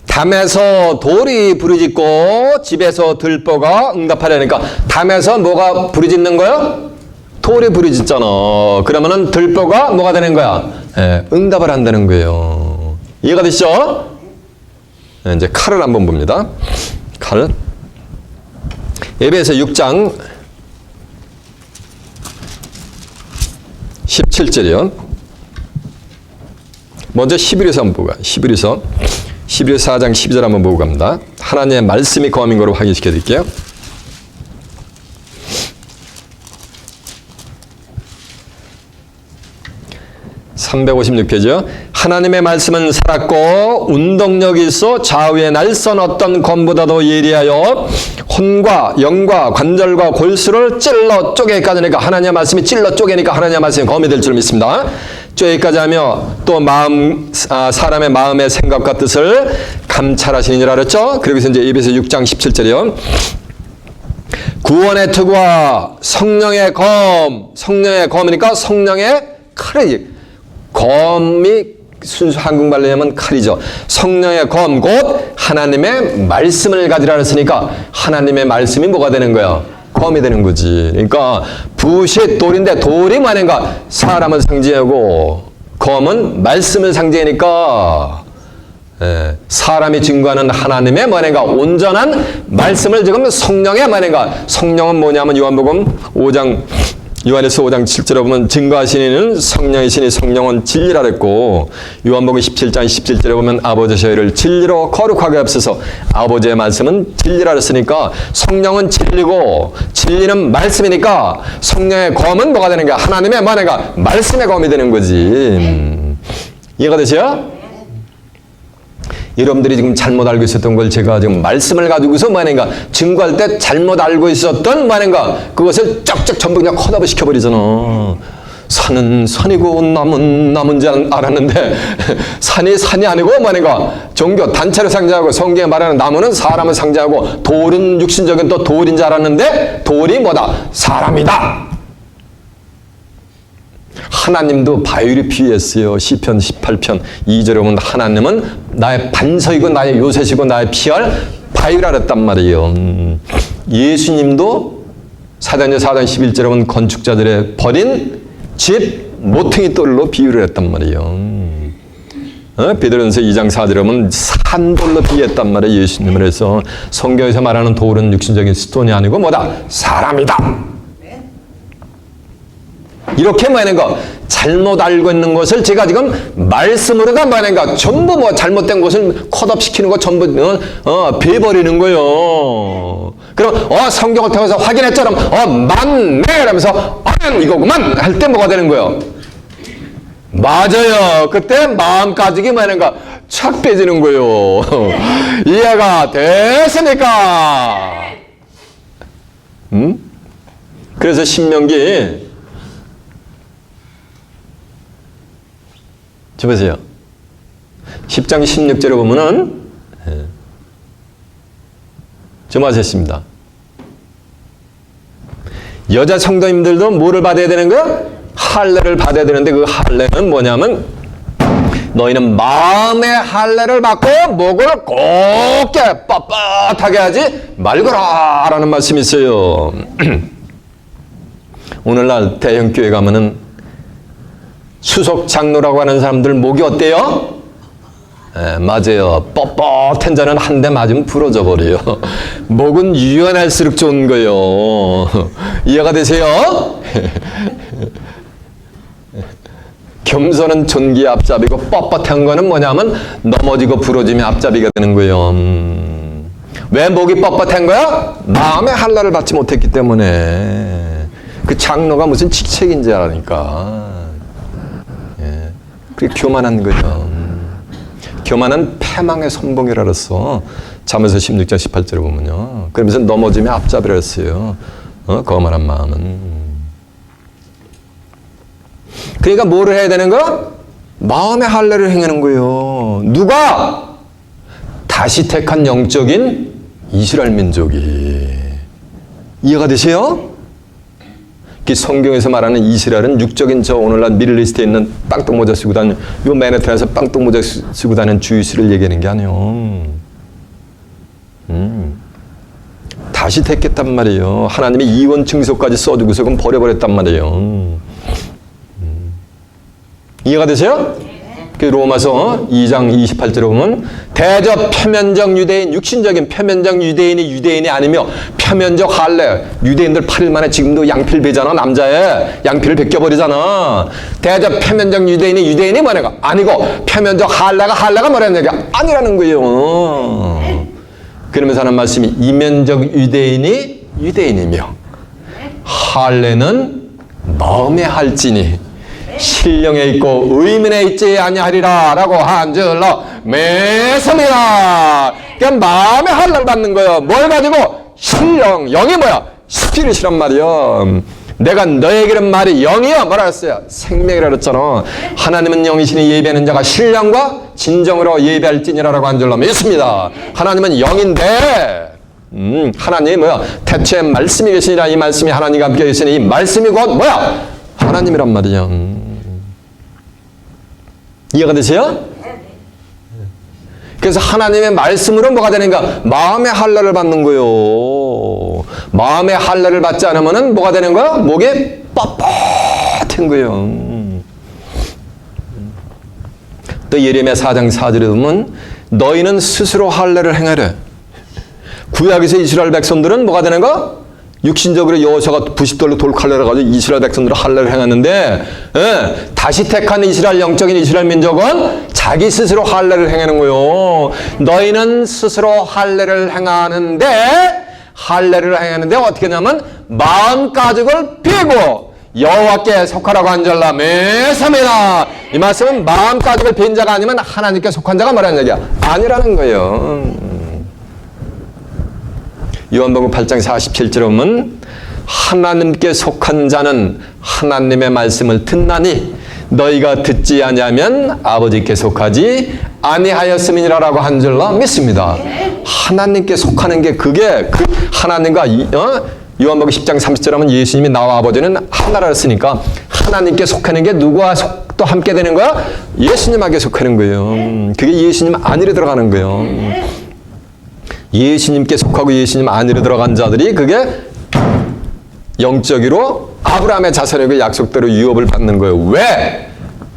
담에서 돌이 부르짖고 집에서 들보가 응답하려니까, 담에서 뭐가 부르짖는 거야? 돌이 부르짖잖아. 그러면은 들보가 뭐가 되는 거야? 예, 응답을 한다는 거예요. 이해가 되시죠? 이제 칼을 한번 봅니다. 칼. 에베소 6장 17절이요. 먼저 히브리서 한번 보고 가요. 히브리서 4장 12절 한번 보고 갑니다. 하나님의 말씀이 거함인 거로 확인시켜 드릴게요. 356페이지요. 하나님의 말씀은 살았고 운동력이 있어 좌우의 날선 어떤 검보다도 예리하여 혼과 영과 관절과 골수를 찔러 쪼개기까지 하니까 하나님의 말씀이 찔러 쪼개니까 하나님의 말씀이 검이 될 줄 믿습니다. 쪼개기까지 하며 또 사람의 마음의 생각과 뜻을 감찰하시니라 그랬죠. 그러고서 이제 에베소 6장 17절이요. 구원의 투구와 성령의 검이니까 성령의 칼이, 검이 순수 한국말로 하면 칼이죠. 성령의 검, 곧 하나님의 말씀을 가지라 했으니까 하나님의 말씀이 뭐가 되는 거야? 검이 되는 거지. 그러니까 붓이 돌인데 돌이 뭐하는가? 사람을 상징하고 검은 말씀을 상징하니까 사람이 증거하는 하나님의 뭐하는가? 온전한 말씀을 지금 성령의 뭐하는가? 성령은 뭐냐면 요한에서 5장 7절에 보면 증거하시는 성령이시니 성령은 진리라 그랬고, 요한복음 17장 17절에 보면 아버지 저희를 진리로 거룩하게 하옵소서, 아버지의 말씀은 진리라 그랬으니까 성령은 진리고 진리는 말씀이니까 성령의 검은 뭐가 되는 거야? 하나님의 뭐가 말씀의 검이 되는 거지. 이해가 되세요? 여러분들이 지금 잘못 알고 있었던 걸 제가 지금 말씀을 가지고서 뭐하는가 증거할 때 잘못 알고 있었던 뭐하는가 그것을 쫙쫙 전부 그냥 컷업을 시켜버리잖아. 산은 산이고 나무는 줄 알았는데 산이 아니고 뭐하는가 종교 단체를 상징하고 성경에 말하는 나무는 사람을 상징하고 돌은 육신적인 또 돌인 줄 알았는데 돌이 뭐다? 사람이다. 하나님도 바위를 비유했어요. 시편 18편 2절에 보면 하나님은 나의 반석이고 나의 요새시고 나의 피할 바위라 그랬단 말이에요. 예수님도 사도행전 4장 11절에 보면 건축자들의 버린 집 모퉁이 돌로 비유를 했단 말이에요. 베드로전서 2장 4절에 보면 산돌로 비유했단 말이에요. 예수님을 해서 성경에서 말하는 돌은 육신적인 스톤이 아니고 뭐다? 사람이다. 이렇게 뭐하는 거 잘못 알고 있는 것을 제가 지금 말씀으로가 뭐하는가 전부 뭐 잘못된 것을 컷업 시키는 거 전부 베버리는 거예요. 그럼 성경을 통해서 확인했잖아. 맞네 라면서 이거구만 할 때 뭐가 되는 거예요? 맞아요. 그때 마음가짐이 뭐하는가 착 빼지는 거예요. 이해가 됐습니까? 그래서 신명기 저 보세요. 10장 16절에 보면은 좀 하셨습니다. 여자 성도님들도 뭐를 받아야 되는 거야? 할례를 받아야 되는데 그 할례는 뭐냐면 너희는 마음의 할례를 받고 목을 곱게 뻣뻣하게 하지 말거라 라는 말씀이 있어요. 오늘날 대형교회 가면은 수석 장로라고 하는 사람들 목이 어때요? 맞아요. 뻣뻣한 자는 한 대 맞으면 부러져 버려요. 목은 유연할수록 좋은 거예요. 이해가 되세요? 겸손은 존귀의 앞잡이고 뻣뻣한 거는 뭐냐면 넘어지고 부러지면 앞잡이가 되는 거예요. 왜 목이 뻣뻣한 거야? 마음의 할례를 받지 못했기 때문에. 그 장로가 무슨 직책인 줄 아니까. 그게 교만한 거예요. 교만은 패망의 선봉이라 그랬어. 잠에서 16장 18절에 보면요. 그러면서 넘어지면 앞잡이라 했어요. 거만한 마음은. 그러니까 뭐를 해야 되는 거야? 마음의 할례를 행하는 거예요. 누가? 다시 택한 영적인 이스라엘 민족이. 이해가 되세요? 성경에서 말하는 이스라엘은 육적인 저 오늘날 미들리스트에 있는 빵떡 모자 쓰고 다니는 요 맨해튼에서 빵떡 모자 쓰고 다니는 주이스를 얘기하는 게 아니에요. 다시 택했단 말이에요. 하나님이 이원 증서까지 써주고서 그럼 버려버렸단 말이에요. 이해가 되세요? 그 로마서 2장 28절에 보면 대저 표면적 유대인, 육신적인 표면적 유대인이 아니며 표면적 할례, 유대인들 8일 만에 지금도 양피를 베잖아. 남자의 양피를 벗겨버리잖아. 대저 표면적 유대인이 뭐냐가 아니고 표면적 할례가 뭐라는 얘기야? 아니라는 거예요. 그러면서 하는 말씀이 이면적 유대인이 유대인이며 할례는 마음에 할지니 신령에 있고 의민에 있지 아니하리라 라고 한 줄로 매섭니다. 그러니까 마음의 할례를 받는 거예요. 뭘 가지고? 신령. 영이 뭐야? 스피릿이란 말이야. 내가 너에게는 말이 영이야. 뭐라 했어요? 생명이라 그랬잖아. 하나님은 영이시니 예배하는 자가 신령과 진정으로 예배할지니라라고 한 줄로 믿습니다. 하나님은 영인데 하나님이 뭐야? 태초에 말씀이 계시니라. 이 말씀이 하나님과 함께 계시니 이 말씀이 곧 뭐야? 하나님이란 말이야. 이해가 되세요? 그래서 하나님의 말씀으로 뭐가 되는가? 마음의 할례를 받는 거예요. 마음의 할례를 받지 않으면 뭐가 되는 거야? 목이 뻣뻣한 거예요. 또 예레미야 4장 4절에 보면 너희는 스스로 할례를 행하래. 구약에서 이스라엘 백성들은 뭐가 되는가? 육신적으로 여호수아가 부싯돌로 돌칼날을 가지고 이스라엘 백성들을 할례를 행했는데 다시 택한 이스라엘 영적인 이스라엘 민족은 자기 스스로 할례를 행하는 거예요. 너희는 스스로 할례를 행하는데 어떻게 하냐면 마음가죽을 펴고 여호와께 속하라고 한 줄로 매섭니다. 이 말씀은 마음가죽을 빈 자가 아니면 하나님께 속한 자가 뭐라는 얘기야? 아니라는 거예요. 요한복음 8장 47절에 보면 하나님께 속한 자는 하나님의 말씀을 듣나니 너희가 듣지 아니하면 아버지께 속하지 아니하였음이니라라고 한 줄로 믿습니다. 하나님께 속하는 게 그게 그 하나님과 요한복음 10장 30절에 하면 예수님이 나와 아버지는 하나라 했으니까 하나님께 속하는 게 누구와 또 함께 되는 거야? 예수님에게 속하는 거예요. 그게 예수님 안으로 들어가는 거예요. 예수님께 속하고 예수님 안으로 들어간 자들이 그게 영적으로 아브라함의 자손에게 약속대로 유업을 받는 거예요. 왜?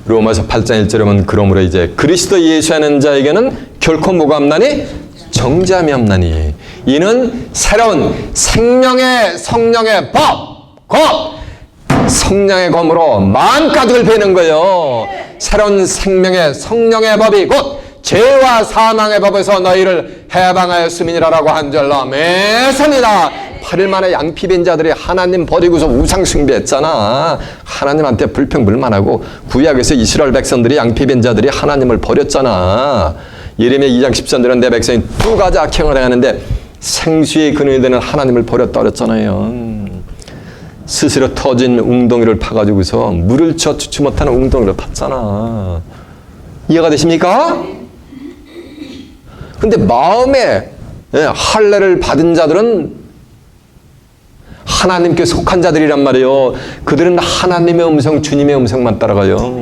로마서 8장 1절에 보면 그러므로 이제 그리스도 예수 하는 자에게는 결코 뭐가 없나니? 정죄함이 없나니. 이는 새로운 생명의 성령의 법, 곧 성령의 검으로 마음가죽을 베는 거예요. 새로운 생명의 성령의 법이 곧 죄와 사망의 법에서 너희를 해방하였음이니라라고 한 줄로 매섭니다. 8일 만에 양피된 자들이 하나님 버리고서 우상 숭배했잖아. 하나님한테 불평불만하고 구약에서 이스라엘 백성들이 양피된 자들이 하나님을 버렸잖아. 예레미야 2장 13절은 내 백성이 두 가지 악행을 행하는데 생수의 근원이 되는 하나님을 버렸다 그랬잖아요. 스스로 터진 웅덩이를 파가지고서 물을 젖지 못하는 웅덩이를 팠잖아. 이해가 되십니까? 근데 마음에 할례를 받은 자들은 하나님께 속한 자들이란 말이에요. 그들은 하나님의 음성, 주님의 음성만 따라가요.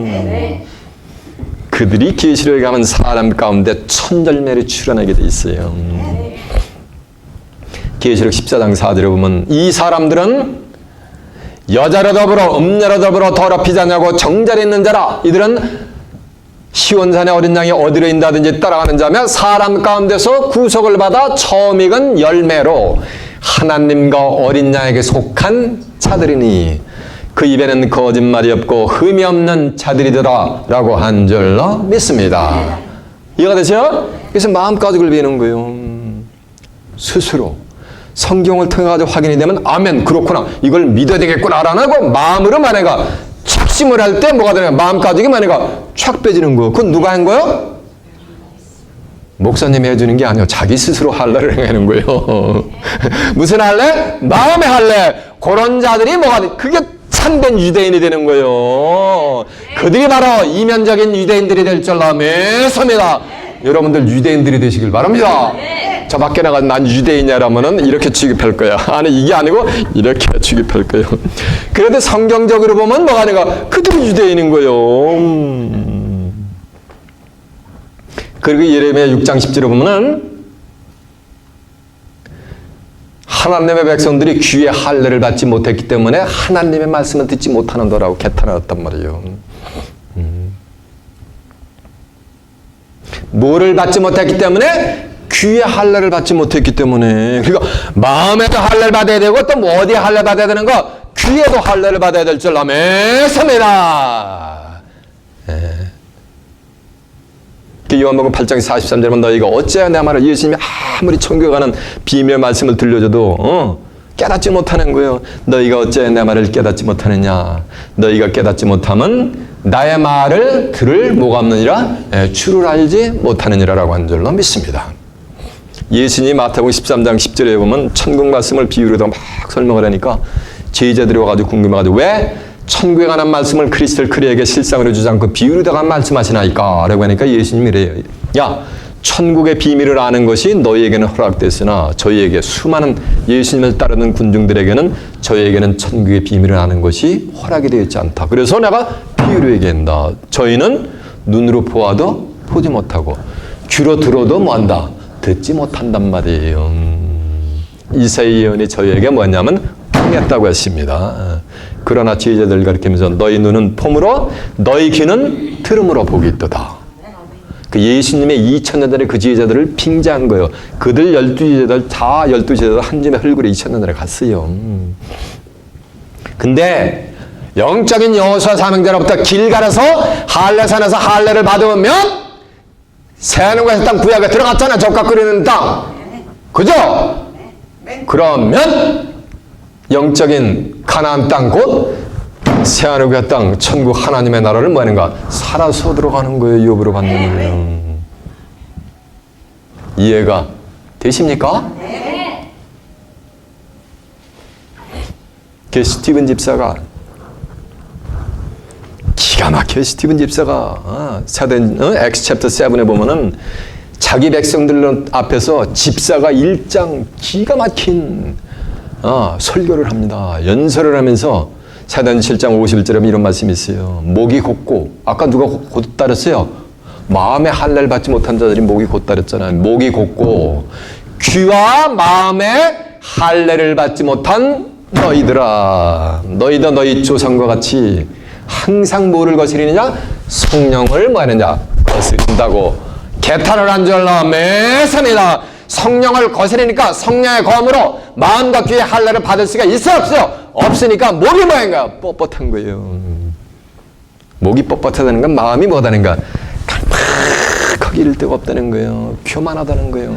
그들이 계시록에 가면 사람 가운데 천절매를 출현하게 돼 있어요. 계시록 14장 4절에 보면 이 사람들은 여자로 더불어 음녀로 더불어 더럽히지 않냐고 정자리 있는 자라. 이들은 시온산의 어린 양이 어디로 인다든지 따라가는 자며 사람 가운데서 구속을 받아 처음 익은 열매로 하나님과 어린 양에게 속한 자들이니 그 입에는 거짓말이 없고 흠이 없는 자들이더라 라고 한 줄로 믿습니다. 이해가 되세요? 그래서 마음가죽을 베는 거예요. 스스로 성경을 통해 가지고 확인이 되면 아멘 그렇구나 이걸 믿어야 되겠구나 라고 마음으로 만해가 착심을 할 때 뭐가 되냐? 마음가죽이 만약에 촥 빼지는 거. 그건 누가 한 거예요? 목사님이 해주는 게 아니에요. 자기 스스로 할례를 행하는 거예요. 무슨 할례? 마음의 할례. 그런 자들이 뭐가 돼? 그게 참된 유대인이 되는 거예요. 그들이 바로 이면적인 유대인들이 될 줄로 매섭니다. 여러분들 유대인들이 되시길 바랍니다. 저 밖에 나가서 난 유대인이라면은 이렇게 취급할 거야. 아니 이게 아니고 이렇게 취급할 거예요. 그런데 성경적으로 보면 뭐가 아니가 그들이 유대인인 거예요. 그리고 예레미야 6장 10절에 보면은 하나님의 백성들이 귀에 할례를 받지 못했기 때문에 하나님의 말씀을 듣지 못하는도라고 개탄하였단 말이에요. 뭐를 받지 못했기 때문에? 귀에 할례를 받지 못했기 때문에. 그러니까 마음에도 할례를 받아야 되고 또 뭐 어디에 할례 받아야 되는 거? 귀에도 할례를 받아야 될 줄 매섭니다. 요한복음 8장 43절에 너희가 어찌하여 내 말을 예수님이 아무리 천국에 가는 비밀 말씀을 들려줘도 깨닫지 못하는 거예요. 너희가 어찌하여 내 말을 깨닫지 못하느냐. 너희가 깨닫지 못하면 나의 말을 들을 뭐가 없느니라? 주를 알지 못하느니라라고 한 줄로 믿습니다. 예수님이 마태복음 13장 10절에 보면 천국 말씀을 비유로 막 설명을 하니까 제자들이 와가지고 궁금해가지고 왜 천국에 관한 말씀을 그리스도에게 실상으로 주지 않고 비유로다가 말씀하시나이까? 라고 하니까 예수님이 이래요. 야, 천국의 비밀을 아는 것이 너희에게는 허락됐으나 저희에게 수많은 예수님을 따르는 군중들에게는 저희에게는 천국의 비밀을 아는 것이 허락이 되어 있지 않다. 그래서 내가 비유로 얘기한다. 저희는 눈으로 보아도 보지 못하고 귀로 들어도 뭐한다? 듣지 못한단 말이에요. 이사야 예언이 저희에게 뭐냐면 통했다고 했습니다. 그러나 제자들 가르치면서 너희 눈은 폼으로 너희 귀는 들음으로 보기 있도다. 그 예수님의 2000년 전에 그 제자들을 빙자한 거예요. 그들 12제자들 다 12제자들 한 줌에 흙으로 2000년 전에 갔어요. 근데 영적인 여호수아 사명자로부터 길 가려서 할례산에서 할례를 받으면 새하늘과 땅 구약에 들어갔잖아. 젓가 끓이는 땅. 그죠? 그러면 영적인 가나안 땅 곧 새하늘과 땅 천국 하나님의 나라를 뭐 하는가? 살아서 들어가는 거예요. 유업으로 받는 거예요. 이해가 되십니까? 네. 그 스티븐 집사가 기가 막혀. 스티븐 집사가 사도행 액스 챕터 7에 보면은 자기 백성들 앞에서 집사가 1장 기가 막힌 설교를 합니다. 연설을 하면서 사도행 7장 51절에 이런 말씀이 있어요. 목이 곧고 아까 누가 곧다렸어요? 마음의 할례를 받지 못한 자들이 목이 곧다렸잖아요. 목이 곧고 귀와 마음의 할례를 받지 못한 너희들아, 너희도 너희 조상과 같이 항상 뭐를 거스리느냐? 성령을 뭐 하느냐? 거스린다고. 개탄을 한 줄로 매섭니다. 성령을 거스리니까 성령의 검으로 마음과 귀의 할례를 받을 수가 있어요, 없어요? 없으니까 목이 뭐인가? 뻣뻣한 거예요. 목이 뻣뻣하다는 건 마음이 뭐다는가? 팍하게 이를 데가 없다는 거예요. 교만하다는 거예요.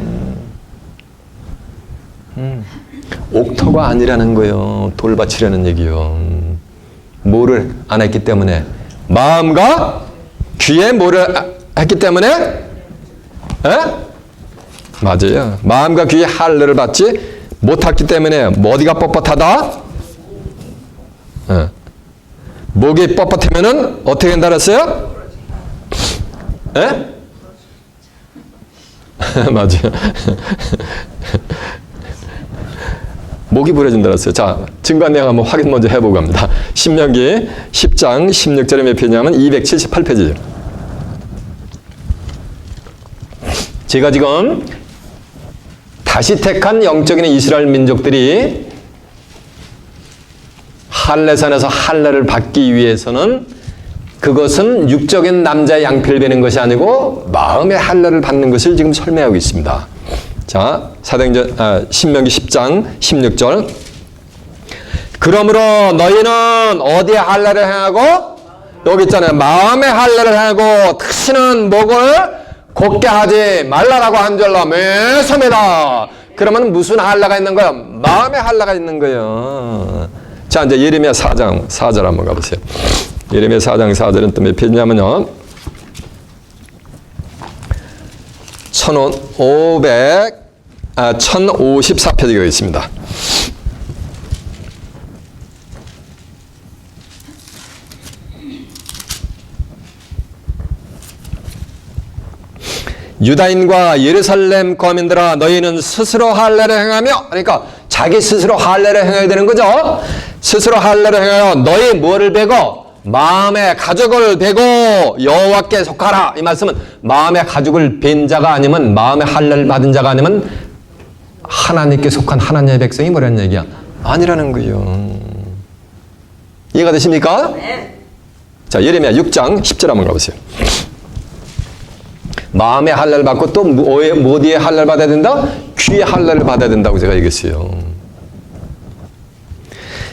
옥토가 아니라는 거예요. 돌밭이라는 얘기요. 뭐를 안 했기 때문에 마음과 귀에 뭐를 했기 때문에 맞아요. 마음과 귀에 할례를 받지 못했기 때문에 어디가 뻣뻣하다? 목이 뻣뻣하면은 어떻게 된다 그랬어요? 맞아요. 목이 부러진다 그랬어요. 자, 증거 내용 한번 확인 먼저 해보고 합니다. 신명기 10장 16절에 몇 페이지냐면 278페이지죠. 제가 지금 다시 택한 영적인 이스라엘 민족들이 할례산에서 할례를 받기 위해서는 그것은 육적인 남자의 양피를 베는 것이 아니고 마음의 할례를 받는 것을 지금 설명하고 있습니다. 자, 신명기 10장 16절. 그러므로 너희는 어디에 할례를 행하고? 여기 있잖아요. 마음의 할례를 행하고 다시는 목을 곧게 하지 말라라고 한 줄로 매섭니다. 그러면 무슨 할례가 있는 거예요? 마음의 할례가 있는 거예요. 자, 이제 예레미야 4장 4절 한번 가보세요. 예레미야 4장 4절은 또 몇 페이지냐면요. 1054페이지가 있습니다. 유다인과 예루살렘 거민들아 너희는 스스로 할례를 행하며, 그러니까 자기 스스로 할례를 행해야 되는 거죠. 스스로 할례를 행하여 너희 뭐를 베고? 마음의 가죽을 베고 여호와께 속하라. 이 말씀은 마음의 가죽을 벤 자가 아니면, 마음의 할례를 받은 자가 아니면 하나님께 속한 하나님의 백성이 뭐라는 얘기야? 아니라는 거예요. 이해가 되십니까? 네. 자, 예레미야 6장 10절 한번 가보세요. 마음의 할례를 받고 또 어디에 할례를 받아야 된다? 귀의 할례를 받아야 된다고 제가 얘기했어요.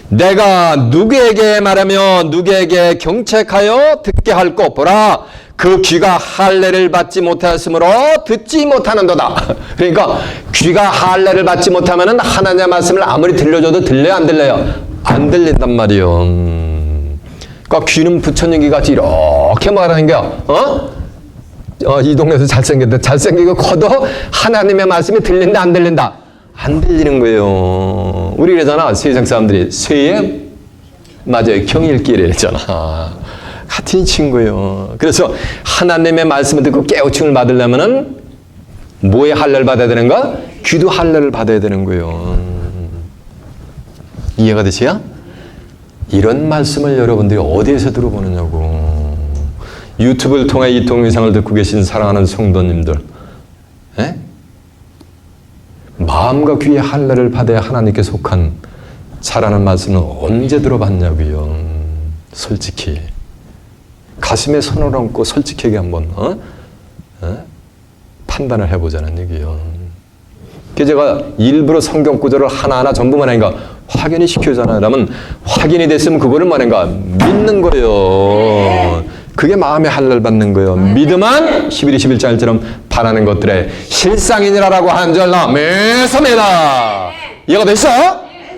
내가 누구에게 말하며 누구에게 경책하여 듣게 할꼬 보라, 그 귀가 할례를 받지 못하였으므로 듣지 못하는도다. 그러니까 귀가 할례를 받지 못하면 하나님의 말씀을 아무리 들려줘도 들려요, 안 들려요? 안 들린단 말이요. 그러니까 귀는 부처님 귀 같이 이렇게 말하는 거야. 이 동네에서 잘생겼다. 잘생기고 커도 하나님의 말씀이 들린다 안 들린다? 안 들리는 거예요. 우리 그러잖아. 세상 사람들이 쇠에 맞아요. 경일길에 있잖아. 같은 친구예요. 그래서 하나님의 말씀을 듣고 깨우침을 받으려면은 뭐에 할례를 받아야 되는가? 귀도 할례를 받아야 되는 거예요. 이해가 되세요? 이런 말씀을 여러분들이 어디에서 들어보느냐고. 유튜브를 통해 이 동영상을 듣고 계신 사랑하는 성도님들, 에? 마음과 귀의 할례를 받아야 하나님께 속한 자라는 말씀은 언제 들어봤냐고요. 솔직히 가슴에 손을 얹고 솔직하게 한번 판단을 해보자는 얘기예요. 그래서 제가 일부러 성경 구절을 하나하나 전부 말하니까 확인이 시켜주잖아요. 그러면 확인이 됐으면 그거를 말하니까 믿는 거예요. 그게 마음의 할례를 받는 거예요. 믿음은 11, 21장처럼 바라는 것들의 실상이니라라고 한절나 매섭니다. 이해가 됐어?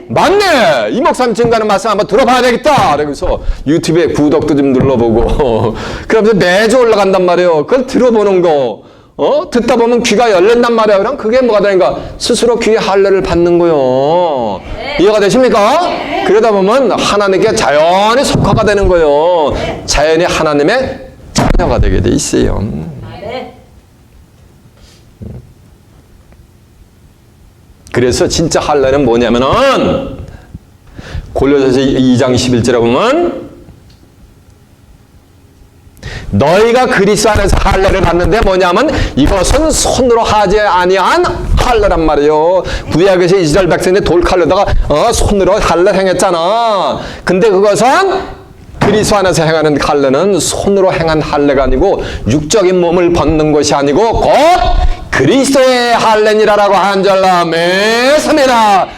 맞네. 이 목사님 지금 가는 말씀 한번 들어봐야 되겠다. 그래서 유튜브에 구독도 좀 눌러보고 그러면서 매주 올라간단 말이에요. 그걸 들어보는 거 듣다 보면 귀가 열린단 말이에요. 그럼 그게 뭐가 되는가? 스스로 귀의 할례를 받는 거예요. 이해가 되십니까? 그러다 보면 하나님께 자연히 속화가 되는 거예요. 자연히 하나님의 자녀가 되게 돼 있어요. 그래서 진짜 할례는 뭐냐면은 골로새서 2장 11절에 보면 너희가 그리스도 안에서 할례를 받는데 뭐냐면 이것은 손으로 하지 아니한 할례란 말이에요. 구약에서 이스라엘 백성들이 돌칼로다가 손으로 할례 행했잖아. 근데 그것은 그리스도 안에서 행하는 할례는 손으로 행한 할례가 아니고 육적인 몸을 벗는 것이 아니고 곧 그리스도의 할례니라라고 한절라 매섭니다.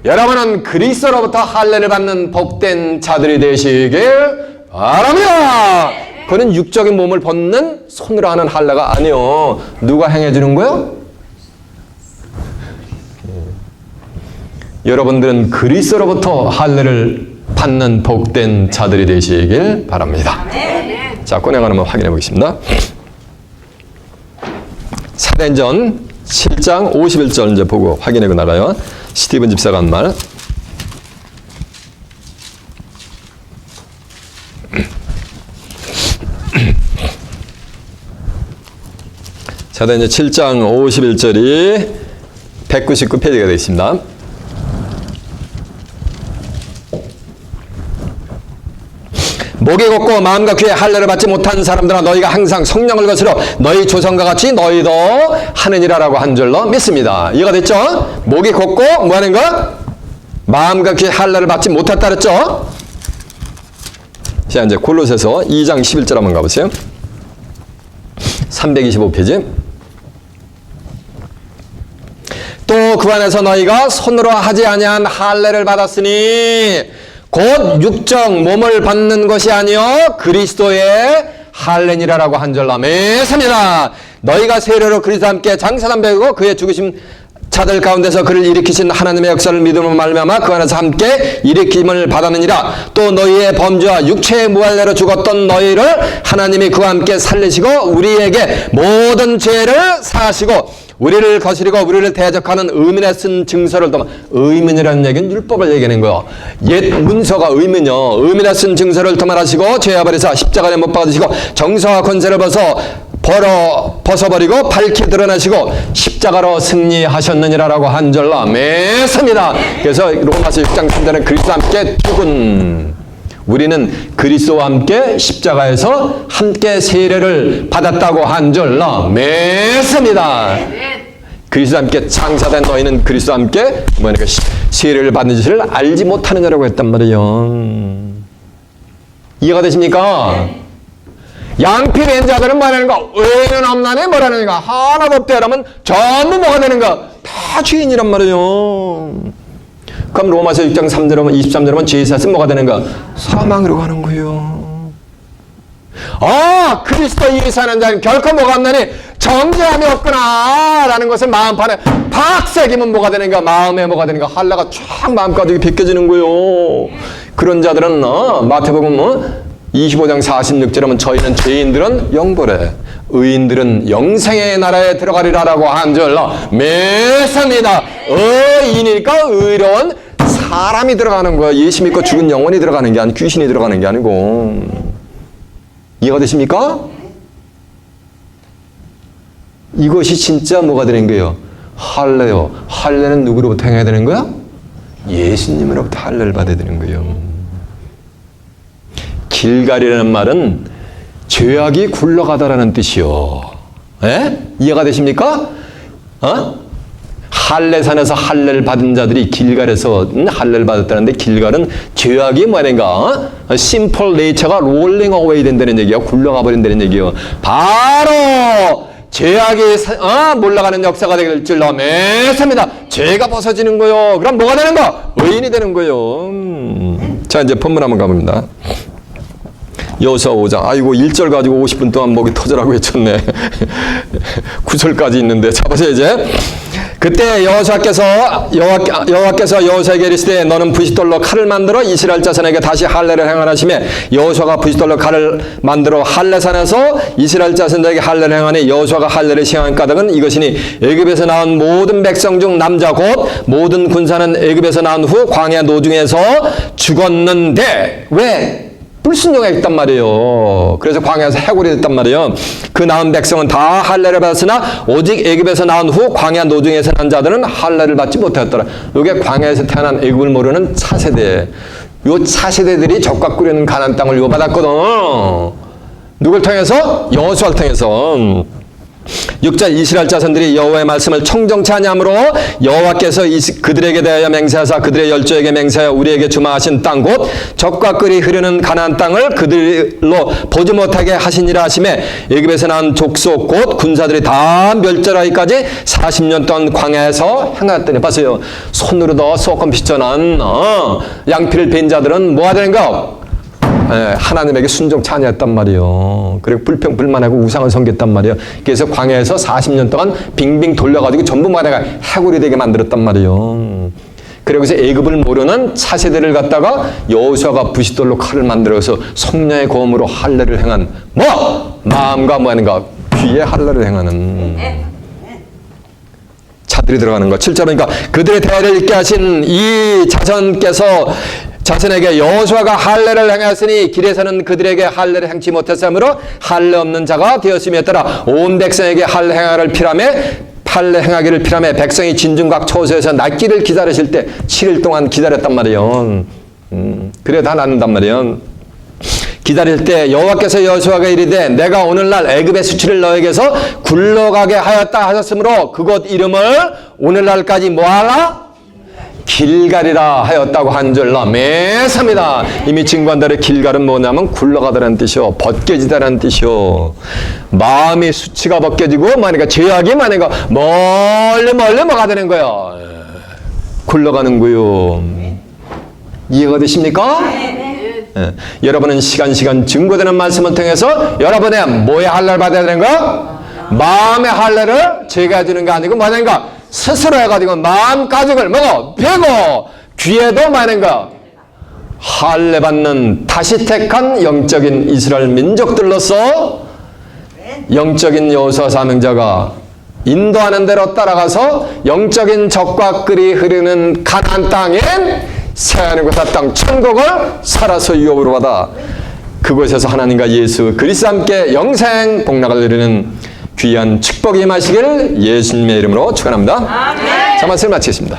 여러분은 그리스도로부터 할례를 받는 복된 자들이 되시길 바랍니다. 그는 육적인 몸을 벗는 손으로 하는 할례가 아니요. 누가 행해주는 거요? 여러분들은 그리스도로부터 할례를 받는 복된 자들이 되시길 바랍니다. 자, 꺼내가는 거 확인해 보겠습니다. 사도행전 7장 51절 이제 보고 확인해 나가요. 스티븐 집사가 한 말. 사도행전 7장 51절이 199페이지가 되어 있습니다. 목이 곱고 마음과 귀에 할례를 받지 못한 사람들아 너희가 항상 성령을 거스려 너희 조상과 같이 너희도 하느니라라고 한 줄로 믿습니다. 이해가 됐죠? 목이 곱고 뭐 하는 거? 마음과 귀에 할례를 받지 못했다 그랬죠? 자, 이제 골로새서 2장 11절 한번 가보세요. 325페이지. 또 그 안에서 너희가 손으로 하지 아니한 할례를 받았으니 곧 육적 몸을 받는 것이 아니요 그리스도의 할례니라라고 한절로 매섭니다. 너희가 세례로 그리스도와 함께 장사단 배우고 그의 죽으심 자들 가운데서 그를 일으키신 하나님의 역사를 믿음으로 말미암아 그 안에서 함께 일으킴을 받았느니라. 또 너희의 범죄와 육체의 무할례로 죽었던 너희를 하나님이 그와 함께 살리시고 우리에게 모든 죄를 사하시고 우리를 거스리고 우리를 대적하는 의민에 쓴 증서를 통해 의민이라는 얘기는 율법을 얘기하는 거예요. 옛 문서가 의민이요. 의민에 쓴 증서를 도말하시고 죄와 버리사 십자가에 못 박으시고 정서와 권세를 벗어버리고 밝히 드러나시고 십자가로 승리하셨느니라라고 한 절로 매섭니다. 그래서 로마서 6장 3절에 그리스도와 함께 죽은 우리는 그리스도와 함께 십자가에서 함께 세례를 받았다고 한 줄로 매섭니다. 그리스도와 함께 창사된 너희는 그리스도와 함께 뭐니까 세례를 받는 짓을 알지 못하는 자라고 했단 말이에요. 이해가 되십니까? 양피된 자들은 뭐라는가? 의는 없나니 뭐라는가? 하나도 없대. 그러면 전부 뭐가 되는가? 다 죄인이란 말이에요. 그럼 로마서 6장 3절은 23절은 죄의 삭은 뭐가 되는가? 사망으로 가는 거예요. 그리스도 이에 사는 자는 결코 뭐가 없나니 정죄함이 없구나 라는 것을 마음판에 팍 새기면 뭐가 되는가? 마음에 뭐가 되는가? 할례가 쫙 마음가득 벗겨지는 거예요. 그런 자들은 마태복음 25장 46절 하면 저희는 죄인들은 영벌에 의인들은 영생의 나라에 들어가리라라고 한 줄로 매사입니다. 의인이니까 의로운 사람이 들어가는 거야. 예수 믿고 죽은 영혼이 들어가는 게 아니고 귀신이 들어가는 게 아니고. 이해가 되십니까? 이것이 진짜 뭐가 되는 거예요? 할례요. 할례는 누구로부터 행해야 되는 거야? 예수님으로부터 할례를 받아야 되는 거예요. 길갈이라는 말은 죄악이 굴러가다라는 뜻이요. 예? 이해가 되십니까? 할례산에서 할례를 받은 자들이 길갈에서 할례를 받았다는데 길갈은 죄악이 뭐냐는가? 심플 네이처가 롤링 어웨이 된다는 얘기야. 굴러가 버린다는 얘기요. 바로 죄악이 몰라가는 역사가 될 줄로 매섭니다. 죄가 벗어지는 거요. 그럼 뭐가 되는 거? 의인이 되는 거요. 자, 이제 본문 한번 가봅니다. 여호수아 5장. 아이고 1절 가지고 50분 동안 목이 터져라고 외쳤네. 9절까지 있는데 잡아서 이제. 그때 여호수아께서 여호수아에게 이르시되 너는 부싯돌로 칼을 만들어 이스라엘 자손에게 다시 할례를 행하라시매 여호수아가 부싯돌로 칼을 만들어 할례산에서 이스라엘 자손에게 할례를 행하니 여호수아가 할례를 시행한 까닭은 이것이니 애굽에서 나온 모든 백성 중 남자 곧 모든 군사는 애굽에서 나온 후 광야 노중에서 죽었는데 왜? 불순종했단 말이에요. 그래서 광야에서 해골이 됐단 말이에요. 그 나온 백성은 다 할례를 받았으나 오직 애굽에서 나온 후 광야 노중에서 난 자들은 할례를 받지 못하였더라. 이게 광야에서 태어난 애굽을 모르는 차세대. 요 차세대들이 적과 끓이는 가나안 땅을 요받았거든. 누굴 통해서? 여호수아를 통해서. 6절 이스라엘 자손들이 여호와의 말씀을 청정치 아니함으로 여호와께서 그들에게 대하여 맹세하사 그들의 열조에게 맹세하여 우리에게 주마하신 땅 곧 적과 꿀이 흐르는 가나안 땅을 그들로 보지 못하게 하시니라 하시매 애굽에서 난 족속 곧 군사들이 다 멸절하기까지 40년 동안 광야에서 행하였더니 봤어요. 손으로도 쏘건 비전한 양피를 벤 자들은 뭐가 되는가? 하나님에게 순종치 아니했단 말이에요. 그리고 불평불만하고 우상을 섬겼단 말이에요. 그래서 광야에서 40년 동안 빙빙 돌려가지고 전부 마다가 해골이 되게 만들었단 말이에요. 그래서 애굽을 모르는 차세대를 갖다가 여호수아가 부싯돌로 칼을 만들어서 성령의 고음으로 할례를 행한 마음과 뭐 하는가? 귀에 할례를 행하는 자들이 들어가는 거. 7절 보니까 그들의 대를 잇게 하신 이 자손에게 여호수아가 할례를 행하였으니 길에서는 그들에게 할례를 행치 못했으므로 할례 없는 자가 되었음이었더라. 온 백성에게 할례 행하기를 피라매 백성이 진중각 초소에서 낫기를 기다리실 때 7일 동안 기다렸단 말이에요. 그래 다 낫는단 말이에요. 기다릴 때 여호와께서 여호수아에게 이르되 내가 오늘날 애굽의 수치를 너에게서 굴러가게 하였다 하셨으므로 그곳 이름을 오늘날까지 뭐하라? 길갈이라 하였다고 한 줄로 매섭니다. 이미 증거한 대로 길갈은 뭐냐면 굴러가다라는 뜻이요, 벗겨지다라는 뜻이요. 마음의 수치가 벗겨지고 뭐니까 죄악이 뭐니까 멀리 뭐가 되는 거예요. 굴러가는 거요. 이해가 되십니까? 네. 여러분은 시간 증거되는 말씀을 통해서 여러분의 뭐의 할례를 받아야 되는 거야? 마음의 할례를 제가 주는 게 아니고 뭐냐는가? 스스로 해가지고 마음 가죽을 베고 귀에도 많은가 할례 받는 다시 택한 영적인 이스라엘 민족들로서 영적인 여호수아 사명자가 인도하는 대로 따라가서 영적인 적과 꿀이 흐르는 가나안 땅엔 새하늘 곳 땅 천국을 살아서 유업으로 받아 그곳에서 하나님과 예수 그리스도 함께 영생 복락을 누리는 귀한 축복이 임하시기를 예수님의 이름으로 축원합니다. 자, 말씀을 마치겠습니다.